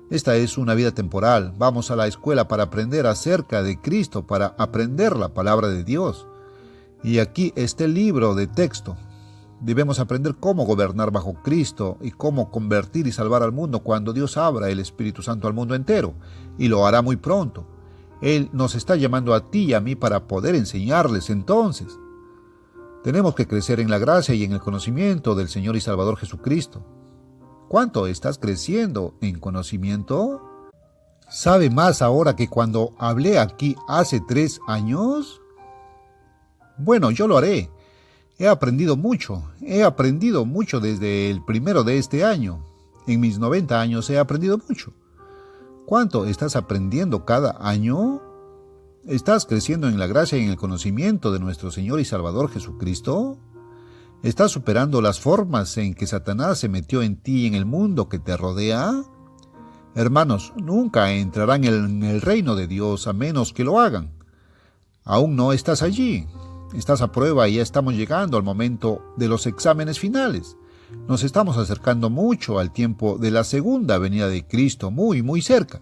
S1: Esta es una vida temporal. Vamos a la escuela para aprender acerca de Cristo, para aprender la palabra de Dios. Y aquí está el libro de texto. Debemos aprender cómo gobernar bajo Cristo y cómo convertir y salvar al mundo cuando Dios abra el Espíritu Santo al mundo entero. Y lo hará muy pronto. Él nos está llamando a ti y a mí para poder enseñarles entonces. Tenemos que crecer en la gracia y en el conocimiento del Señor y Salvador Jesucristo. ¿Cuánto estás creciendo en conocimiento? ¿Sabe más ahora que cuando hablé aquí hace 3 años? Bueno, yo lo haré. He aprendido mucho desde el primero de este año. En mis 90 años he aprendido mucho. ¿Cuánto estás aprendiendo cada año? ¿Estás creciendo en la gracia y en el conocimiento de nuestro Señor y Salvador Jesucristo? ¿Estás superando las formas en que Satanás se metió en ti y en el mundo que te rodea? Hermanos, nunca entrarán en el reino de Dios a menos que lo hagan. Aún no estás allí. Estás a prueba y ya estamos llegando al momento de los exámenes finales. Nos estamos acercando mucho al tiempo de la segunda venida de Cristo, muy, muy cerca.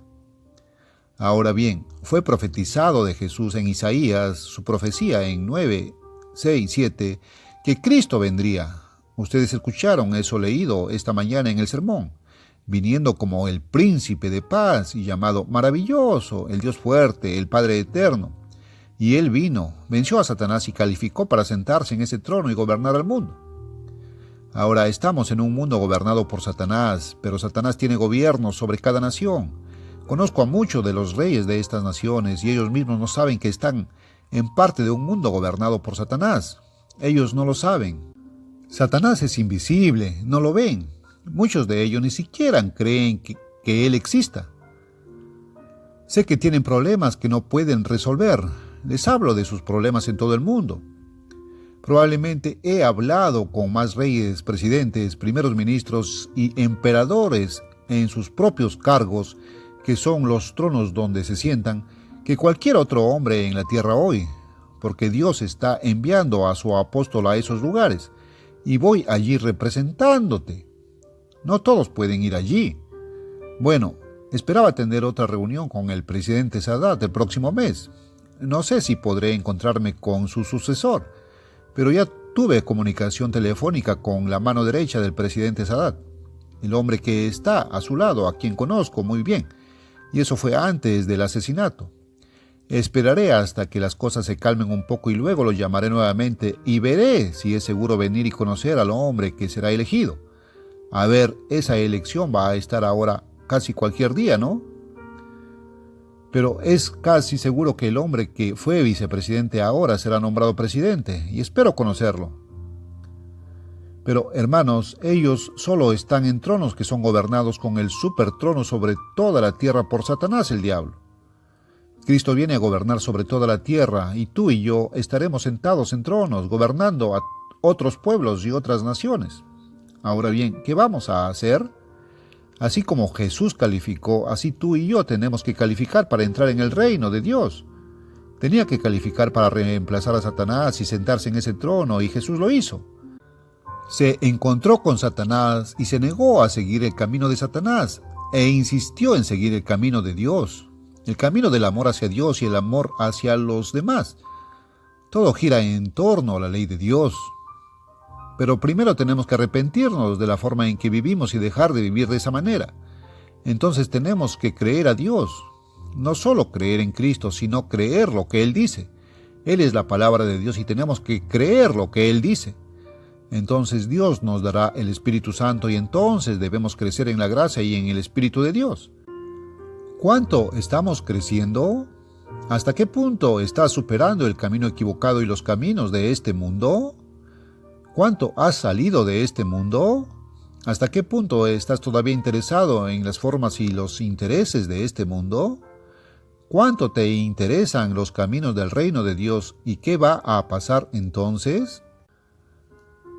S1: Ahora bien, fue profetizado de Jesús en Isaías, su profecía en 9, 6, 7, que Cristo vendría. Ustedes escucharon eso leído esta mañana en el sermón. viniendo como el príncipe de paz y llamado maravilloso, el Dios fuerte, el Padre eterno. Y él vino, venció a Satanás y calificó para sentarse en ese trono y gobernar al mundo. Ahora estamos en un mundo gobernado por Satanás, pero Satanás tiene gobierno sobre cada nación. Conozco a muchos de los reyes de estas naciones y ellos mismos no saben que están en parte de un mundo gobernado por Satanás. Ellos no lo saben. Satanás es invisible, no lo ven. Muchos de ellos ni siquiera creen que él exista. Sé que tienen problemas que no pueden resolver. Les hablo de sus problemas en todo el mundo. Probablemente he hablado con más reyes, presidentes, primeros ministros y emperadores en sus propios cargos, que son los tronos donde se sientan, que cualquier otro hombre en la tierra hoy, porque Dios está enviando a su apóstol a esos lugares, y voy allí representándote. No todos pueden ir allí. Bueno, esperaba tener otra reunión con el presidente Sadat el próximo mes. No sé si podré encontrarme con su sucesor, pero ya tuve comunicación telefónica con la mano derecha del presidente Sadat, el hombre que está a su lado, a quien conozco muy bien, y eso fue antes del asesinato. Esperaré hasta que las cosas se calmen un poco y luego lo llamaré nuevamente y veré si es seguro venir y conocer al hombre que será elegido. A ver, esa elección va a estar ahora casi cualquier día, ¿no? Pero es casi seguro que el hombre que fue vicepresidente ahora será nombrado presidente, y espero conocerlo. Pero, hermanos, ellos solo están en tronos que son gobernados con el supertrono sobre toda la tierra por Satanás, el diablo. Cristo viene a gobernar sobre toda la tierra, y tú y yo estaremos sentados en tronos, gobernando a otros pueblos y otras naciones. Ahora bien, ¿qué vamos a hacer? Así como Jesús calificó, así tú y yo tenemos que calificar para entrar en el reino de Dios. Tenía que calificar para reemplazar a Satanás y sentarse en ese trono, y Jesús lo hizo. Se encontró con Satanás y se negó a seguir el camino de Satanás, e insistió en seguir el camino de Dios, el camino del amor hacia Dios y el amor hacia los demás. Todo gira en torno a la ley de Dios. Pero primero tenemos que arrepentirnos de la forma en que vivimos y dejar de vivir de esa manera. Entonces tenemos que creer a Dios. No solo creer en Cristo, sino creer lo que Él dice. Él es la palabra de Dios y tenemos que creer lo que Él dice. Entonces Dios nos dará el Espíritu Santo y entonces debemos crecer en la gracia y en el Espíritu de Dios. ¿Cuánto estamos creciendo? ¿Hasta qué punto estás superando el camino equivocado y los caminos de este mundo? ¿Cuánto has salido de este mundo? ¿Hasta qué punto estás todavía interesado en las formas y los intereses de este mundo? ¿Cuánto te interesan los caminos del reino de Dios y qué va a pasar entonces?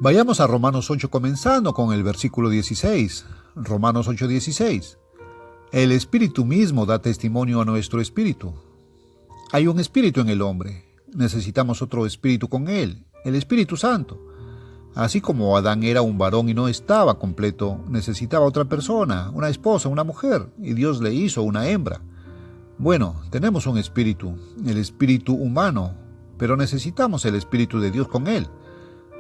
S1: Vayamos a Romanos 8 comenzando con el versículo 16. Romanos 8:16. El Espíritu mismo da testimonio a nuestro espíritu. Hay un espíritu en el hombre. Necesitamos otro espíritu con él, el Espíritu Santo. Así como Adán era un varón y no estaba completo, necesitaba otra persona, una esposa, una mujer, y Dios le hizo una hembra. Bueno, tenemos un espíritu, el espíritu humano, pero necesitamos el Espíritu de Dios con él.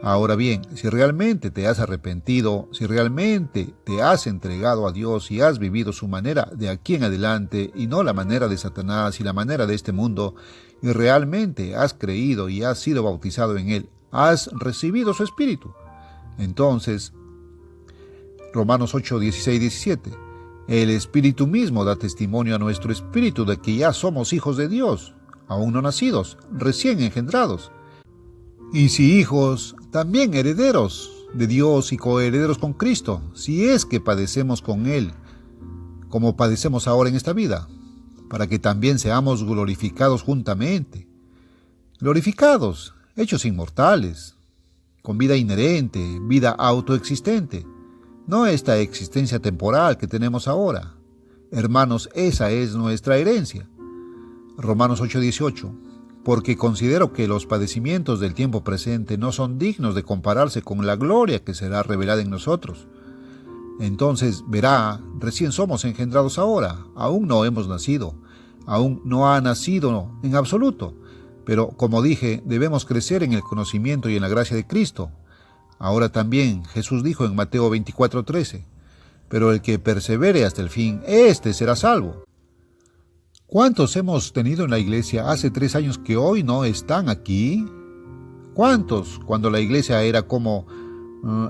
S1: Ahora bien, si realmente te has arrepentido, si realmente te has entregado a Dios y has vivido su manera de aquí en adelante y no la manera de Satanás y la manera de este mundo, y realmente has creído y has sido bautizado en él, has recibido su Espíritu. Entonces, Romanos 8, 16, 17. El Espíritu mismo da testimonio a nuestro espíritu de que ya somos hijos de Dios, aún no nacidos, recién engendrados. Y si hijos, también herederos de Dios y coherederos con Cristo, si es que padecemos con Él, como padecemos ahora en esta vida, para que también seamos glorificados juntamente. Glorificados, hechos inmortales, con vida inherente, vida autoexistente, no esta existencia temporal que tenemos ahora. Hermanos, esa es nuestra herencia. Romanos 8:18. Porque considero que los padecimientos del tiempo presente no son dignos de compararse con la gloria que será revelada en nosotros. Entonces verá, recién somos engendrados ahora, aún no hemos nacido, aún no ha nacido en absoluto. Pero, como dije, debemos crecer en el conocimiento y en la gracia de Cristo. Ahora también Jesús dijo en Mateo 24:13, pero el que persevere hasta el fin, éste será salvo. ¿Cuántos hemos tenido en la iglesia hace 3 años que hoy no están aquí? ¿Cuántos? Cuando la iglesia era como...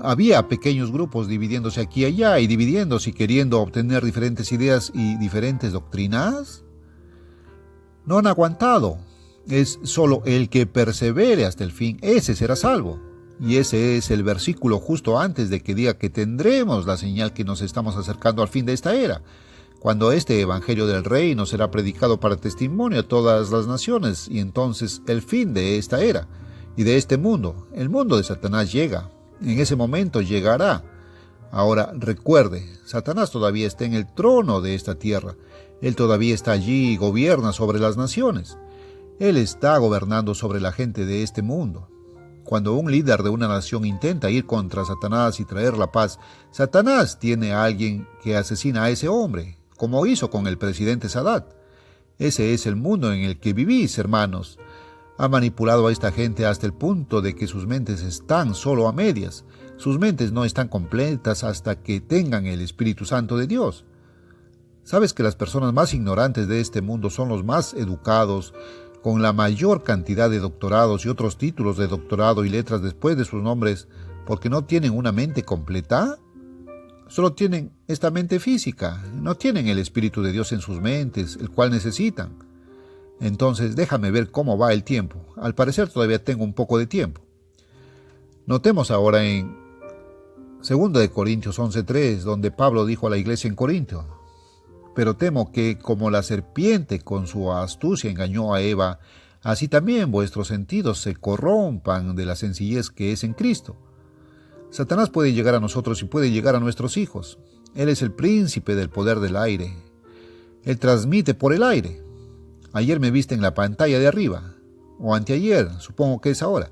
S1: había pequeños grupos dividiéndose aquí y allá y dividiéndose y queriendo obtener diferentes ideas y diferentes doctrinas. No han aguantado. Es solo el que persevere hasta el fin, ese será salvo. Y ese es el versículo justo antes de que diga que tendremos la señal que nos estamos acercando al fin de esta era, cuando este evangelio del reino será predicado para testimonio a todas las naciones, y entonces el fin de esta era y de este mundo, el mundo de Satanás llega. En ese momento llegará. Ahora recuerde, Satanás todavía está en el trono de esta tierra. Él todavía está allí y gobierna sobre las naciones. Él está gobernando sobre la gente de este mundo. Cuando un líder de una nación intenta ir contra Satanás y traer la paz, Satanás tiene a alguien que asesina a ese hombre, como hizo con el presidente Sadat. Ese es el mundo en el que vivís, hermanos. Ha manipulado a esta gente hasta el punto de que sus mentes están solo a medias. Sus mentes no están completas hasta que tengan el Espíritu Santo de Dios. ¿Sabes que las personas más ignorantes de este mundo son los más educados, con la mayor cantidad de doctorados y otros títulos de doctorado y letras después de sus nombres, porque no tienen una mente completa? Solo tienen esta mente física, no tienen el Espíritu de Dios en sus mentes, el cual necesitan. Entonces déjame ver cómo va el tiempo. Al parecer todavía tengo un poco de tiempo. Notemos ahora en 2 Corintios 11:3, donde Pablo dijo a la iglesia en Corinto: pero temo que, como la serpiente con su astucia engañó a Eva, así también vuestros sentidos se corrompan de la sencillez que es en Cristo. Satanás puede llegar a nosotros y puede llegar a nuestros hijos. Él es el príncipe del poder del aire. Él transmite por el aire. Ayer me viste en la pantalla de arriba, o anteayer, supongo que es ahora.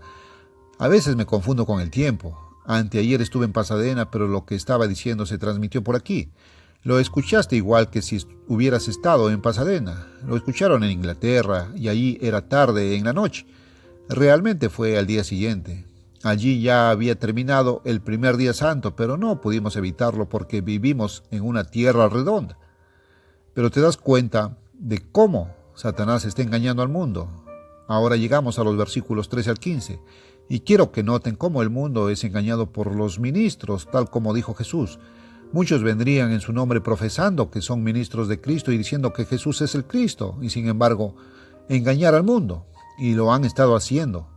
S1: A veces me confundo con el tiempo. Anteayer estuve en Pasadena, pero lo que estaba diciendo se transmitió por aquí. Lo escuchaste igual que si hubieras estado en Pasadena. Lo escucharon en Inglaterra y allí era tarde en la noche. Realmente fue al día siguiente. Allí ya había terminado el primer día santo, pero no pudimos evitarlo porque vivimos en una tierra redonda. Pero te das cuenta de cómo Satanás está engañando al mundo. Ahora llegamos a los versículos 13 al 15, y quiero que noten cómo el mundo es engañado por los ministros, tal como dijo Jesús. Muchos vendrían en su nombre profesando que son ministros de Cristo y diciendo que Jesús es el Cristo, y sin embargo, engañar al mundo, y lo han estado haciendo.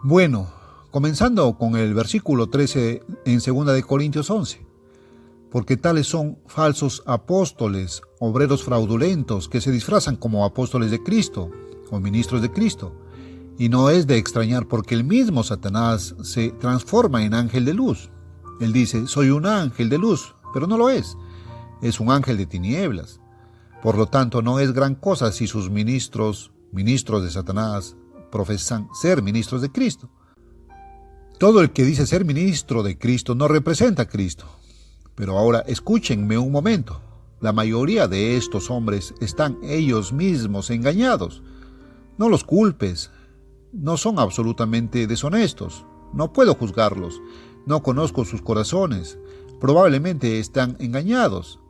S1: Bueno, comenzando con el versículo 13 en 2 Corintios 11. Porque tales son falsos apóstoles, obreros fraudulentos, que se disfrazan como apóstoles de Cristo, o ministros de Cristo. Y no es de extrañar porque el mismo Satanás se transforma en ángel de luz. Él dice, soy un ángel de luz, pero no lo es. Es un ángel de tinieblas. Por lo tanto, no es gran cosa si sus ministros de Satanás, profesan ser ministros de Cristo. Todo el que dice ser ministro de Cristo no representa a Cristo. Pero ahora escúchenme un momento. La mayoría de estos hombres están ellos mismos engañados. No los culpes. No son absolutamente deshonestos. No puedo juzgarlos. No conozco sus corazones. Probablemente están engañados.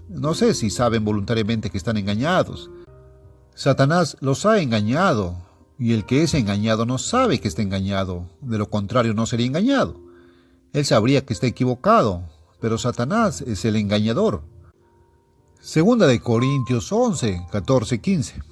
S1: No sé si saben voluntariamente que están engañados. Satanás los ha engañado, y el que es engañado no sabe que está engañado. De lo contrario, no sería engañado. Él sabría que está equivocado, pero Satanás es el engañador. 2 Corintios 11, 14, 15.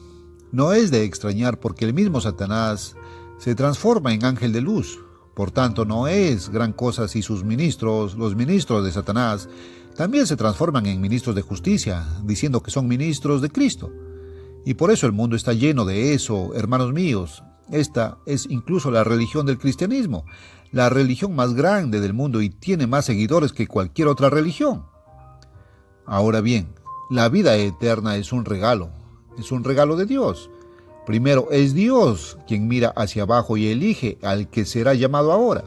S1: No es de extrañar porque el mismo Satanás se transforma en ángel de luz. Por tanto, no es gran cosa si sus ministros, los ministros de Satanás, también se transforman en ministros de justicia, diciendo que son ministros de Cristo. Y por eso el mundo está lleno de eso, hermanos míos. Esta es incluso la religión del cristianismo, la religión más grande del mundo y tiene más seguidores que cualquier otra religión. Ahora bien, la vida eterna es un regalo de Dios. Primero es Dios quien mira hacia abajo y elige al que será llamado ahora.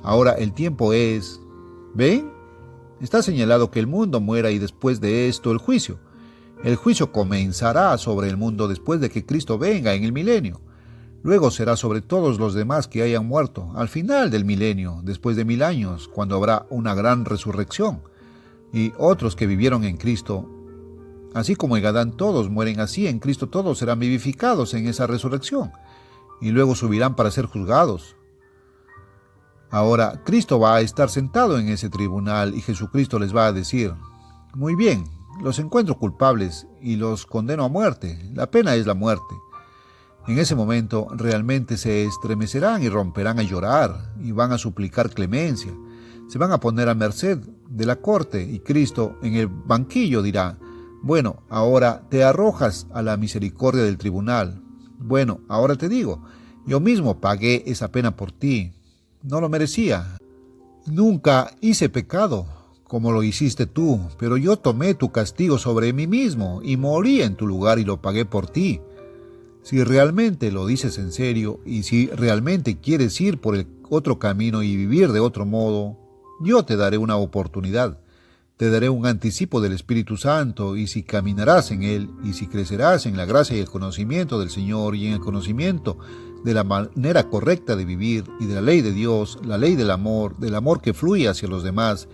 S1: Ahora el tiempo es... ¿Ven? Está señalado que el mundo muera y después de esto el juicio. El juicio comenzará sobre el mundo después de que Cristo venga en el milenio. Luego será sobre todos los demás que hayan muerto, al final del milenio, después de 1000 años, cuando habrá una gran resurrección. y otros que vivieron en Cristo. Así como en Adán todos mueren, así en Cristo todos serán vivificados en esa resurrección, y luego subirán para ser juzgados. Ahora, Cristo va a estar sentado en ese tribunal y Jesucristo les va a decir: muy bien, los encuentro culpables y los condeno a muerte. La pena es la muerte. En ese momento realmente se estremecerán y romperán a llorar y van a suplicar clemencia. Se van a poner a merced de la corte y Cristo en el banquillo dirá: bueno, ahora te arrojas a la misericordia del tribunal. Bueno, ahora te digo, yo mismo pagué esa pena por ti. No lo merecía. Nunca hice pecado como lo hiciste tú, pero yo tomé tu castigo sobre mí mismo y morí en tu lugar y lo pagué por ti. Si realmente lo dices en serio y si realmente quieres ir por el otro camino y vivir de otro modo, yo te daré una oportunidad. Te daré un anticipo del Espíritu Santo, y si caminarás en él, y si crecerás en la gracia y el conocimiento del Señor, y en el conocimiento de la manera correcta de vivir, y de la ley de Dios, la ley del amor que fluye hacia los demás,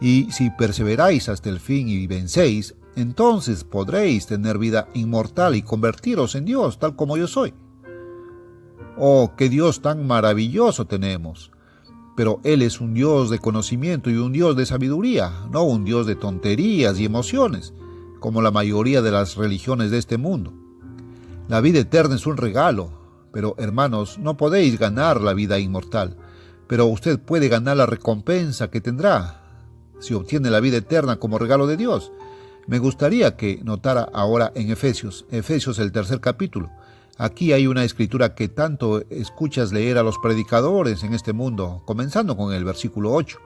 S1: y si perseveráis hasta el fin y vencéis, entonces podréis tener vida inmortal y convertiros en Dios, tal como yo soy. ¡Oh, qué Dios tan maravilloso tenemos! Pero Él es un Dios de conocimiento y un Dios de sabiduría, no un Dios de tonterías y emociones, como la mayoría de las religiones de este mundo. La vida eterna es un regalo, pero hermanos, no podéis ganar la vida inmortal, pero usted puede ganar la recompensa que tendrá si obtiene la vida eterna como regalo de Dios. Me gustaría que notara ahora en Efesios el 3 capítulo. Aquí hay una escritura que tanto escuchas leer a los predicadores en este mundo, comenzando con el versículo 8.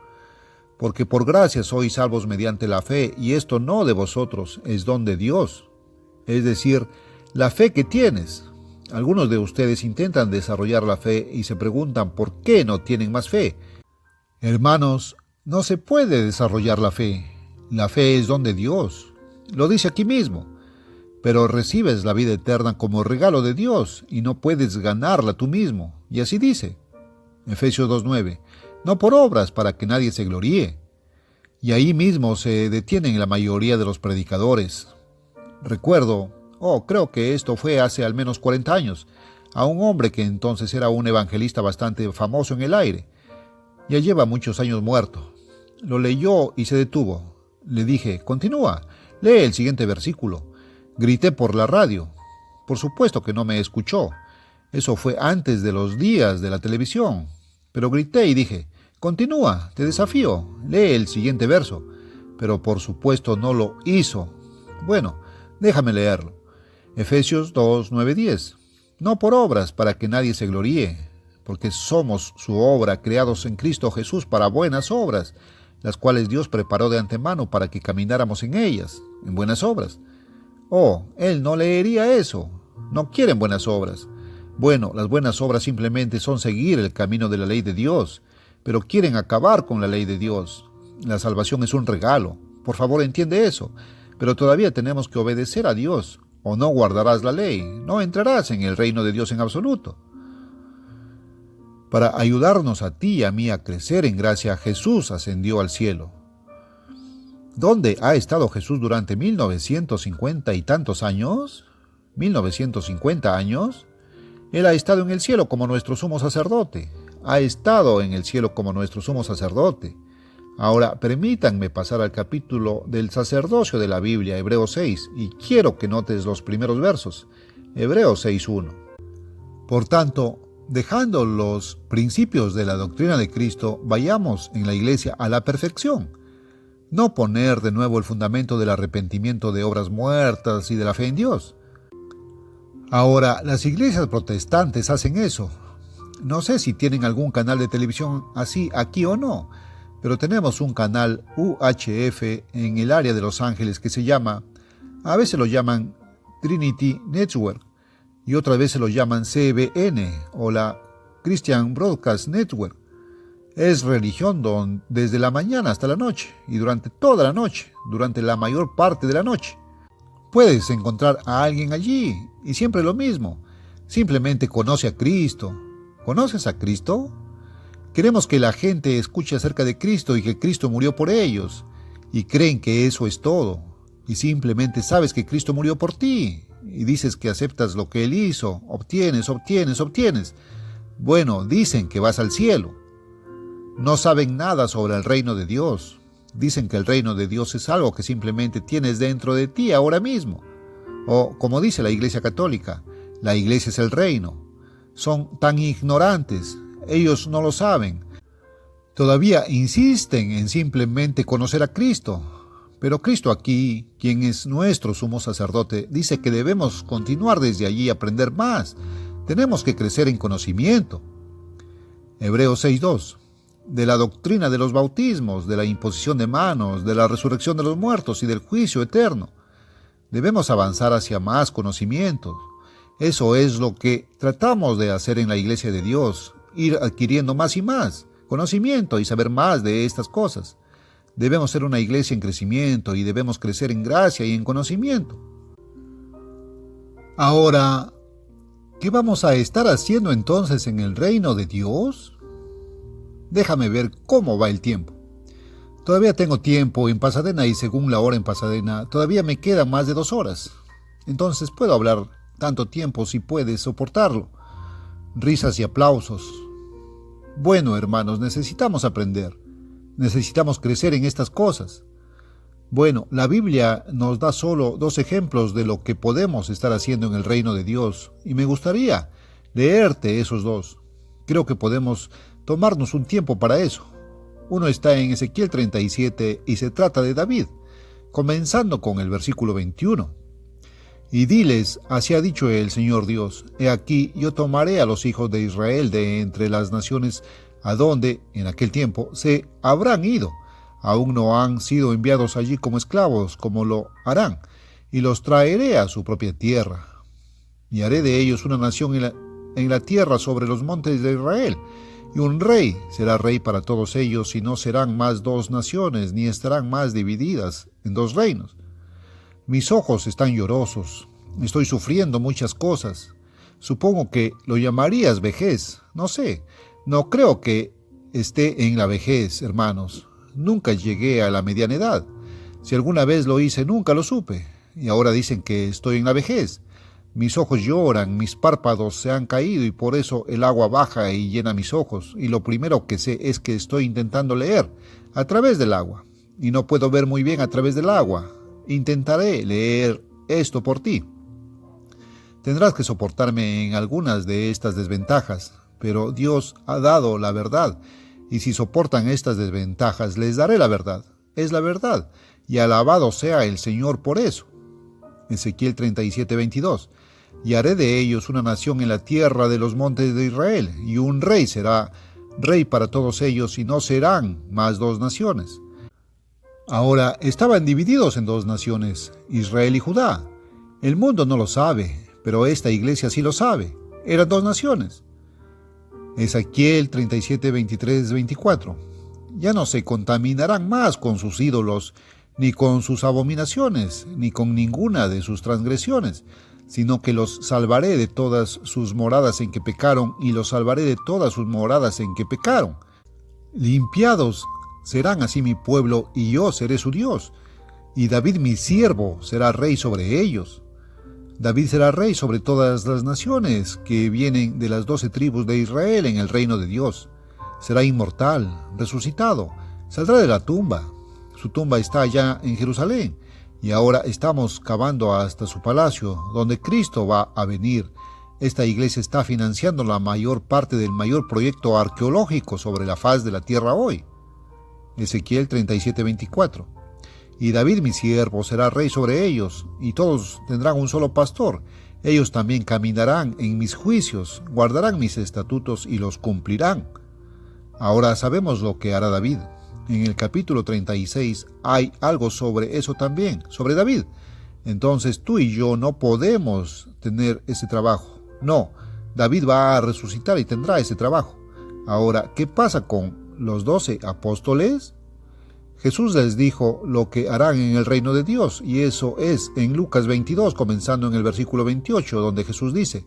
S1: Porque por gracia sois salvos mediante la fe, y esto no de vosotros, es don de Dios. Es decir, la fe que tienes. Algunos de ustedes intentan desarrollar la fe y se preguntan por qué no tienen más fe. Hermanos, no se puede desarrollar la fe. La fe es don de Dios. Lo dice aquí mismo. Pero recibes la vida eterna como regalo de Dios y no puedes ganarla tú mismo. Y así dice, Efesios 2:9, no por obras para que nadie se gloríe. Y ahí mismo se detienen la mayoría de los predicadores. Recuerdo, creo que esto fue hace al menos 40 años, a un hombre que entonces era un evangelista bastante famoso en el aire. Ya lleva muchos años muerto. Lo leyó y se detuvo. Le dije, continúa, lee el siguiente versículo. Grité por la radio. Por supuesto que no me escuchó. Eso fue antes de los días de la televisión. Pero grité y dije, continúa, te desafío, lee el siguiente verso. Pero por supuesto no lo hizo. Bueno, déjame leerlo. Efesios 2:9-10. No por obras para que nadie se gloríe, porque somos su obra, creados en Cristo Jesús para buenas obras, las cuales Dios preparó de antemano para que camináramos en ellas, en buenas obras. Él no leería eso. No quieren buenas obras. Bueno, las buenas obras simplemente son seguir el camino de la ley de Dios, pero quieren acabar con la ley de Dios. La salvación es un regalo. Por favor, entiende eso. Pero todavía tenemos que obedecer a Dios, o no guardarás la ley. No entrarás en el reino de Dios en absoluto. Para ayudarnos a ti y a mí a crecer en gracia, Jesús ascendió al cielo. ¿Dónde ha estado Jesús durante 1950 y tantos años? ¿1950 años? Él ha estado en el cielo como nuestro sumo sacerdote. Ha estado en el cielo como nuestro sumo sacerdote. Ahora, permítanme pasar al capítulo del sacerdocio de la Biblia, Hebreos 6, y quiero que notes los primeros versos. Hebreos 6:1. Por tanto, dejando los principios de la doctrina de Cristo, vayamos en la iglesia a la perfección. No poner de nuevo el fundamento del arrepentimiento de obras muertas y de la fe en Dios. Ahora, las iglesias protestantes hacen eso. No sé si tienen algún canal de televisión así aquí o no, pero tenemos un canal UHF en el área de Los Ángeles que se llama, a veces lo llaman Trinity Network y otras veces lo llaman CBN o la Christian Broadcast Network. Es religión desde la mañana hasta la noche y durante toda la noche, durante la mayor parte de la noche. Puedes encontrar a alguien allí y siempre lo mismo. Simplemente conoce a Cristo. ¿Conoces a Cristo? Queremos que la gente escuche acerca de Cristo y que Cristo murió por ellos y creen que eso es todo, y simplemente sabes que Cristo murió por ti, y dices que aceptas lo que Él hizo, obtienes. Bueno, dicen que vas al cielo. No saben nada sobre el reino de Dios. Dicen que el reino de Dios es algo que simplemente tienes dentro de ti ahora mismo. O, como dice la Iglesia Católica, la Iglesia es el reino. Son tan ignorantes, ellos no lo saben. Todavía insisten en simplemente conocer a Cristo. Pero Cristo aquí, quien es nuestro sumo sacerdote, dice que debemos continuar desde allí y aprender más. Tenemos que crecer en conocimiento. Hebreos 6:2. De la doctrina de los bautismos, de la imposición de manos, de la resurrección de los muertos y del juicio eterno. Debemos avanzar hacia más conocimiento. Eso es lo que tratamos de hacer en la Iglesia de Dios, ir adquiriendo más y más conocimiento y saber más de estas cosas. Debemos ser una iglesia en crecimiento y debemos crecer en gracia y en conocimiento. Ahora, ¿qué vamos a estar haciendo entonces en el reino de Dios? Déjame ver cómo va el tiempo. Todavía tengo tiempo en Pasadena y según la hora en Pasadena, todavía me quedan más de 2 horas. Entonces puedo hablar tanto tiempo si puedes soportarlo. Risas y aplausos. Bueno, hermanos, necesitamos aprender. Necesitamos crecer en estas cosas. Bueno, la Biblia nos da solo 2 ejemplos de lo que podemos estar haciendo en el reino de Dios, y me gustaría leerte esos 2. Creo que podemos tomarnos un tiempo para eso. Uno está en Ezequiel 37 y se trata de David, comenzando con el versículo 21. Y diles, así ha dicho el Señor Dios, he aquí yo tomaré a los hijos de Israel de entre las naciones a donde, en aquel tiempo, se habrán ido. Aún no han sido enviados allí como esclavos, como lo harán, y los traeré a su propia tierra. Y haré de ellos una nación en la tierra sobre los montes de Israel, y un rey será rey para todos ellos, y no serán más 2 naciones, ni estarán más divididas en 2 reinos. Mis ojos están llorosos, estoy sufriendo muchas cosas. Supongo que lo llamarías vejez, no sé. No creo que esté en la vejez, hermanos. Nunca llegué a la mediana edad. Si alguna vez lo hice, nunca lo supe. Y ahora dicen que estoy en la vejez. Mis ojos lloran, mis párpados se han caído y por eso el agua baja y llena mis ojos. Y lo primero que sé es que estoy intentando leer a través del agua. Y no puedo ver muy bien a través del agua. Intentaré leer esto por ti. Tendrás que soportarme en algunas de estas desventajas, pero Dios ha dado la verdad, y si soportan estas desventajas, les daré la verdad. Es la verdad, y alabado sea el Señor por eso. Ezequiel 37:22. Y haré de ellos una nación en la tierra de los montes de Israel, y un rey será rey para todos ellos, y no serán más 2 naciones. Ahora estaban divididos en 2 naciones, Israel y Judá. El mundo no lo sabe, pero esta iglesia sí lo sabe. Eran 2 naciones. Ezequiel 37:23-24. Ya no se contaminarán más con sus ídolos, ni con sus abominaciones, ni con ninguna de sus transgresiones, sino que los salvaré de todas sus moradas en que pecaron, y los salvaré de todas sus moradas en que pecaron. Limpiados serán así mi pueblo, y yo seré su Dios, y David mi siervo será rey sobre ellos. David será rey sobre todas las naciones que vienen de las 12 tribus de Israel en el reino de Dios. Será inmortal, resucitado, saldrá de la tumba. Su tumba está allá en Jerusalén, y ahora estamos cavando hasta su palacio, donde Cristo va a venir. Esta iglesia está financiando la mayor parte del mayor proyecto arqueológico sobre la faz de la tierra hoy. Ezequiel 37:24. Y David mi siervo será rey sobre ellos, y todos tendrán un solo pastor. Ellos también caminarán en mis juicios, guardarán mis estatutos y los cumplirán. Ahora sabemos lo que hará David. En el capítulo 36 hay algo sobre eso también, sobre David. Entonces tú y yo no podemos tener ese trabajo. No, David va a resucitar y tendrá ese trabajo. Ahora, ¿qué pasa con los 12 apóstoles? Jesús les dijo lo que harán en el reino de Dios, y eso es en Lucas 22, comenzando en el versículo 28, donde Jesús dice: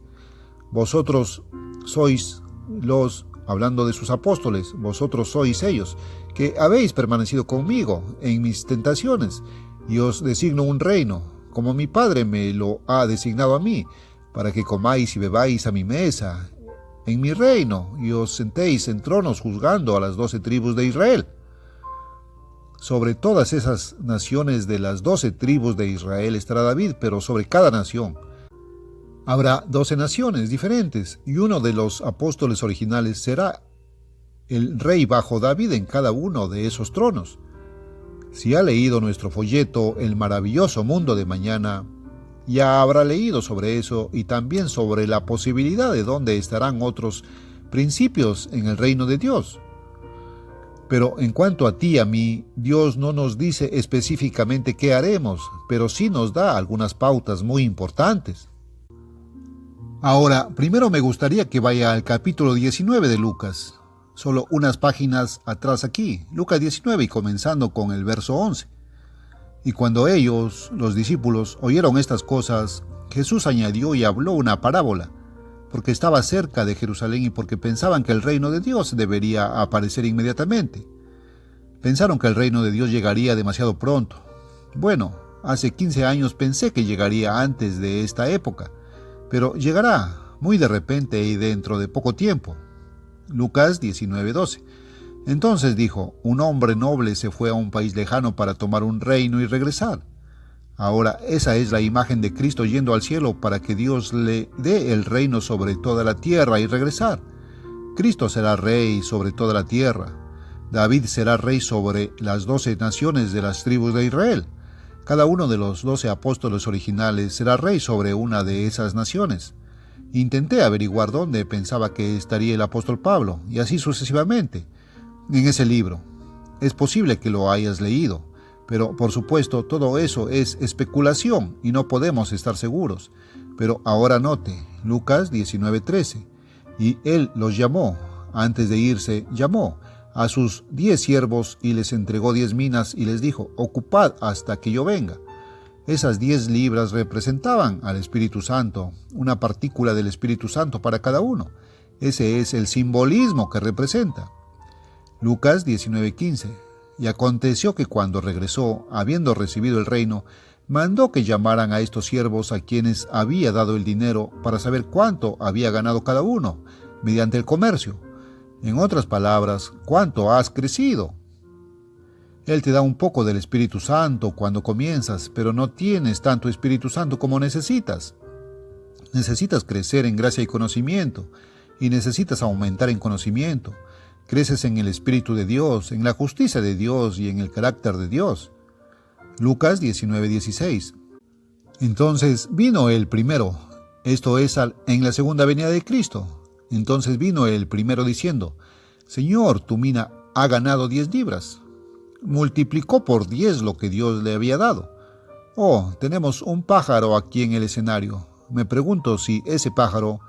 S1: Vosotros sois los hablando de sus apóstoles: vosotros sois ellos, que habéis permanecido conmigo en mis tentaciones, y os designo un reino, como mi Padre me lo ha designado a mí, para que comáis y bebáis a mi mesa, en mi reino, y os sentéis en tronos juzgando a las 12 tribus de Israel. Sobre todas esas naciones de las 12 tribus de Israel estará David, pero sobre cada nación habrá 12 naciones diferentes, y uno de los apóstoles originales será el rey bajo David en cada uno de esos tronos. Si ha leído nuestro folleto El maravilloso mundo de mañana, ya habrá leído sobre eso y también sobre la posibilidad de dónde estarán otros principios en el reino de Dios. Pero en cuanto a ti y a mí, Dios no nos dice específicamente qué haremos, pero sí nos da algunas pautas muy importantes. Ahora, primero me gustaría que vaya al capítulo 19 de Lucas, solo unas páginas atrás aquí, Lucas 19, y comenzando con el verso 11. Y cuando ellos, los discípulos, oyeron estas cosas, Jesús añadió y habló una parábola, porque estaba cerca de Jerusalén y porque pensaban que el reino de Dios debería aparecer inmediatamente. Pensaron que el reino de Dios llegaría demasiado pronto. Bueno, hace 15 años pensé que llegaría antes de esta época, pero llegará muy de repente y dentro de poco tiempo. Lucas 19:12. Entonces dijo: un hombre noble se fue a un país lejano para tomar un reino y regresar. Ahora, esa es la imagen de Cristo yendo al cielo para que Dios le dé el reino sobre toda la tierra y regresar. Cristo será rey sobre toda la tierra. David será rey sobre las 12 naciones de las tribus de Israel. Cada uno de los 12 apóstoles originales será rey sobre una de esas naciones. Intenté averiguar dónde pensaba que estaría el apóstol Pablo, y así sucesivamente, en ese libro. Es posible que lo hayas leído, pero por supuesto todo eso es especulación y no podemos estar seguros. Pero ahora note, Lucas 19:13, y él los llamó, antes de irse llamó a sus 10 siervos y les entregó 10 minas y les dijo: ocupad hasta que yo venga. Esas 10 libras representaban al Espíritu Santo, una partícula del Espíritu Santo para cada uno. Ese es el simbolismo que representa. Lucas 19:15. Y aconteció que cuando regresó, habiendo recibido el reino, mandó que llamaran a estos siervos a quienes había dado el dinero para saber cuánto había ganado cada uno mediante el comercio. En otras palabras, ¿cuánto has crecido? Él te da un poco del Espíritu Santo cuando comienzas, pero no tienes tanto Espíritu Santo como necesitas. Necesitas crecer en gracia y conocimiento, y necesitas aumentar en conocimiento. Creces en el Espíritu de Dios, en la justicia de Dios y en el carácter de Dios. Lucas 19:16. Entonces vino el primero, esto es en la segunda venida de Cristo. Entonces vino el primero diciendo: Señor, tu mina ha ganado 10 libras. Multiplicó por 10 lo que Dios le había dado. Oh, tenemos un pájaro aquí en el escenario. Me pregunto si ese pájaro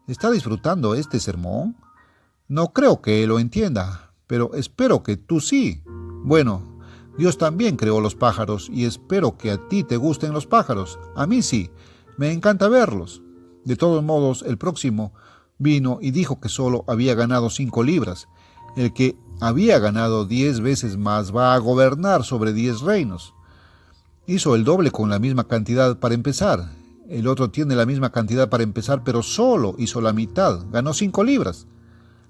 S1: está disfrutando este sermón. No creo que lo entienda, pero espero que tú sí. Bueno, Dios también creó los pájaros y espero que a ti te gusten los pájaros. A mí sí, me encanta verlos. De todos modos, el próximo vino y dijo que solo había ganado 5 libras. El que había ganado 10 veces más va a gobernar sobre 10 reinos. Hizo el doble con la misma cantidad para empezar. El otro tiene la misma cantidad para empezar, pero solo hizo la mitad. Ganó 5 libras.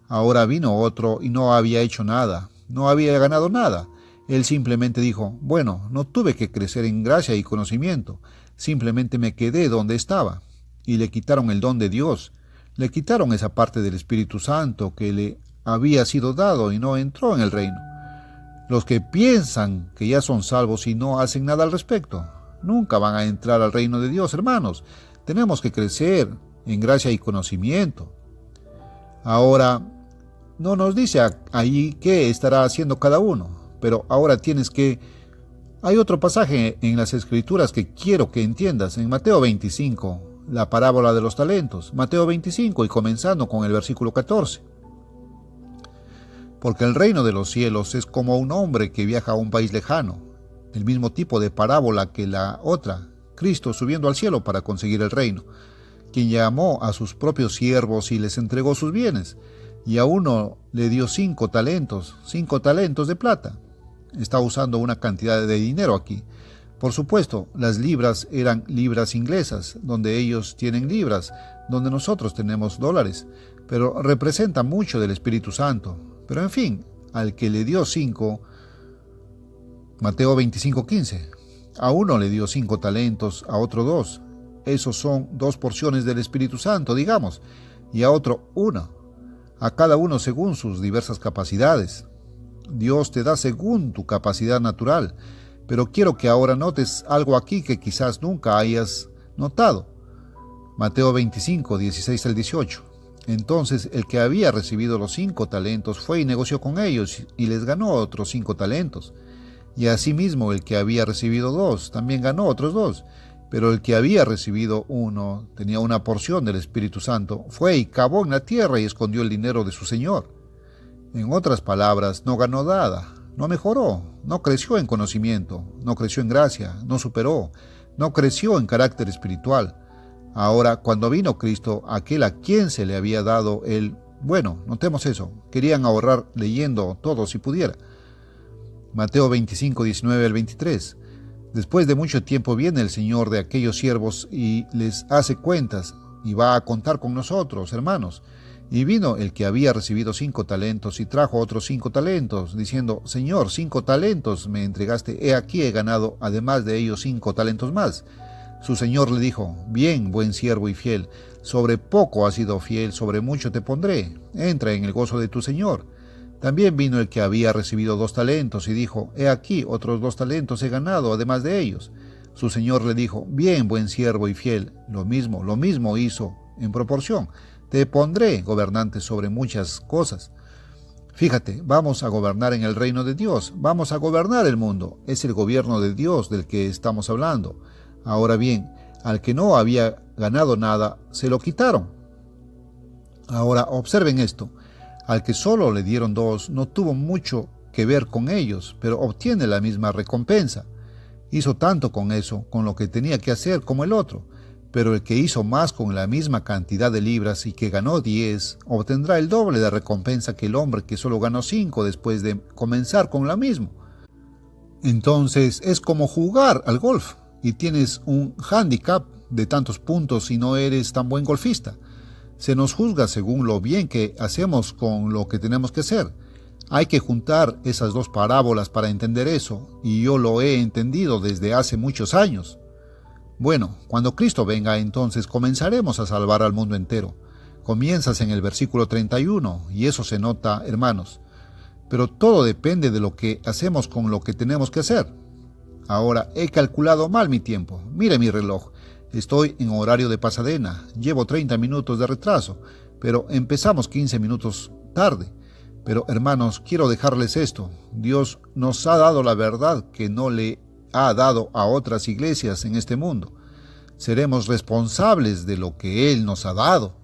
S1: Ahora vino otro y no había hecho nada, no había ganado nada. Él simplemente dijo: bueno, no tuve que crecer en gracia y conocimiento, simplemente me quedé donde estaba. Y le quitaron el don de Dios, le quitaron esa parte del Espíritu Santo que le había sido dado y no entró en el reino. Los que piensan que ya son salvos y no hacen nada al respecto, nunca van a entrar al reino de Dios, hermanos. Tenemos que crecer en gracia y conocimiento. Ahora, no nos dice ahí qué estará haciendo cada uno, pero ahora tienes que... Hay otro pasaje en las Escrituras que quiero que entiendas, en Mateo 25, la parábola de los talentos, Mateo 25 y comenzando con el versículo 14. Porque el reino de los cielos es como un hombre que viaja a un país lejano, el mismo tipo de parábola que la otra, Cristo subiendo al cielo para conseguir el reino, quien llamó a sus propios siervos y les entregó sus bienes. y a uno le dio 5 talentos de plata. Está usando una cantidad de dinero aquí. Por supuesto, las libras eran libras inglesas, donde ellos tienen libras, donde nosotros tenemos dólares, pero representa mucho del Espíritu Santo. Pero en fin, al que le dio 5, Mateo 25:15, a uno le dio 5 talentos, a otro 2. Esos son 2 porciones del Espíritu Santo, digamos, y a otro 1, a cada uno según sus diversas capacidades. Dios te da según tu capacidad natural, pero quiero que ahora notes algo aquí que quizás nunca hayas notado. Mateo 25, 16 al 18. Entonces el que había recibido los 5 talentos fue y negoció con ellos y les ganó otros 5 talentos. Y asimismo el que había recibido 2 también ganó otros 2. Pero el que había recibido 1 tenía una porción del Espíritu Santo, fue y cavó en la tierra y escondió el dinero de su señor. En otras palabras, no ganó nada, no mejoró, no creció en conocimiento, no creció en gracia, no superó, no creció en carácter espiritual. Ahora, cuando vino Cristo, aquel a quien se le había dado notemos eso, querían ahorrar leyendo todo si pudiera. Mateo 25, 19 al 23. Después de mucho tiempo viene el Señor de aquellos siervos y les hace cuentas y va a contar con nosotros, hermanos. Y vino el que había recibido 5 talentos y trajo otros 5 talentos, diciendo, Señor, 5 talentos me entregaste, he aquí he ganado, además de ellos 5 talentos más. Su señor le dijo, bien, buen siervo y fiel, sobre poco has sido fiel, sobre mucho te pondré, entra en el gozo de tu señor. También vino el que había recibido 2 talentos y dijo, he aquí otros 2 talentos he ganado, además de ellos. Su señor le dijo, bien, buen siervo y fiel, lo mismo hizo en proporción. Te pondré gobernante sobre muchas cosas. Fíjate, vamos a gobernar en el reino de Dios, vamos a gobernar el mundo. Es el gobierno de Dios del que estamos hablando. Ahora bien, al que no había ganado nada, se lo quitaron. Ahora observen esto. Al que solo le dieron 2, no tuvo mucho que ver con ellos, pero obtiene la misma recompensa. Hizo tanto con eso, con lo que tenía que hacer, como el otro. Pero el que hizo más con la misma cantidad de libras y que ganó 10, obtendrá el doble de recompensa que el hombre que solo ganó 5 después de comenzar con la misma. Entonces es como jugar al golf y tienes un hándicap de tantos puntos y no eres tan buen golfista. Se nos juzga según lo bien que hacemos con lo que tenemos que hacer. Hay que juntar esas 2 parábolas para entender eso, y yo lo he entendido desde hace muchos años. Bueno, cuando Cristo venga, entonces comenzaremos a salvar al mundo entero. Comienzas en el versículo 31, y eso se nota, hermanos. Pero todo depende de lo que hacemos con lo que tenemos que hacer. Ahora, he calculado mal mi tiempo. Mire mi reloj. Estoy en horario de Pasadena. Llevo 30 minutos de retraso, pero empezamos 15 minutos tarde. Pero, hermanos, quiero dejarles esto. Dios nos ha dado la verdad que no le ha dado a otras iglesias en este mundo. Seremos responsables de lo que Él nos ha dado.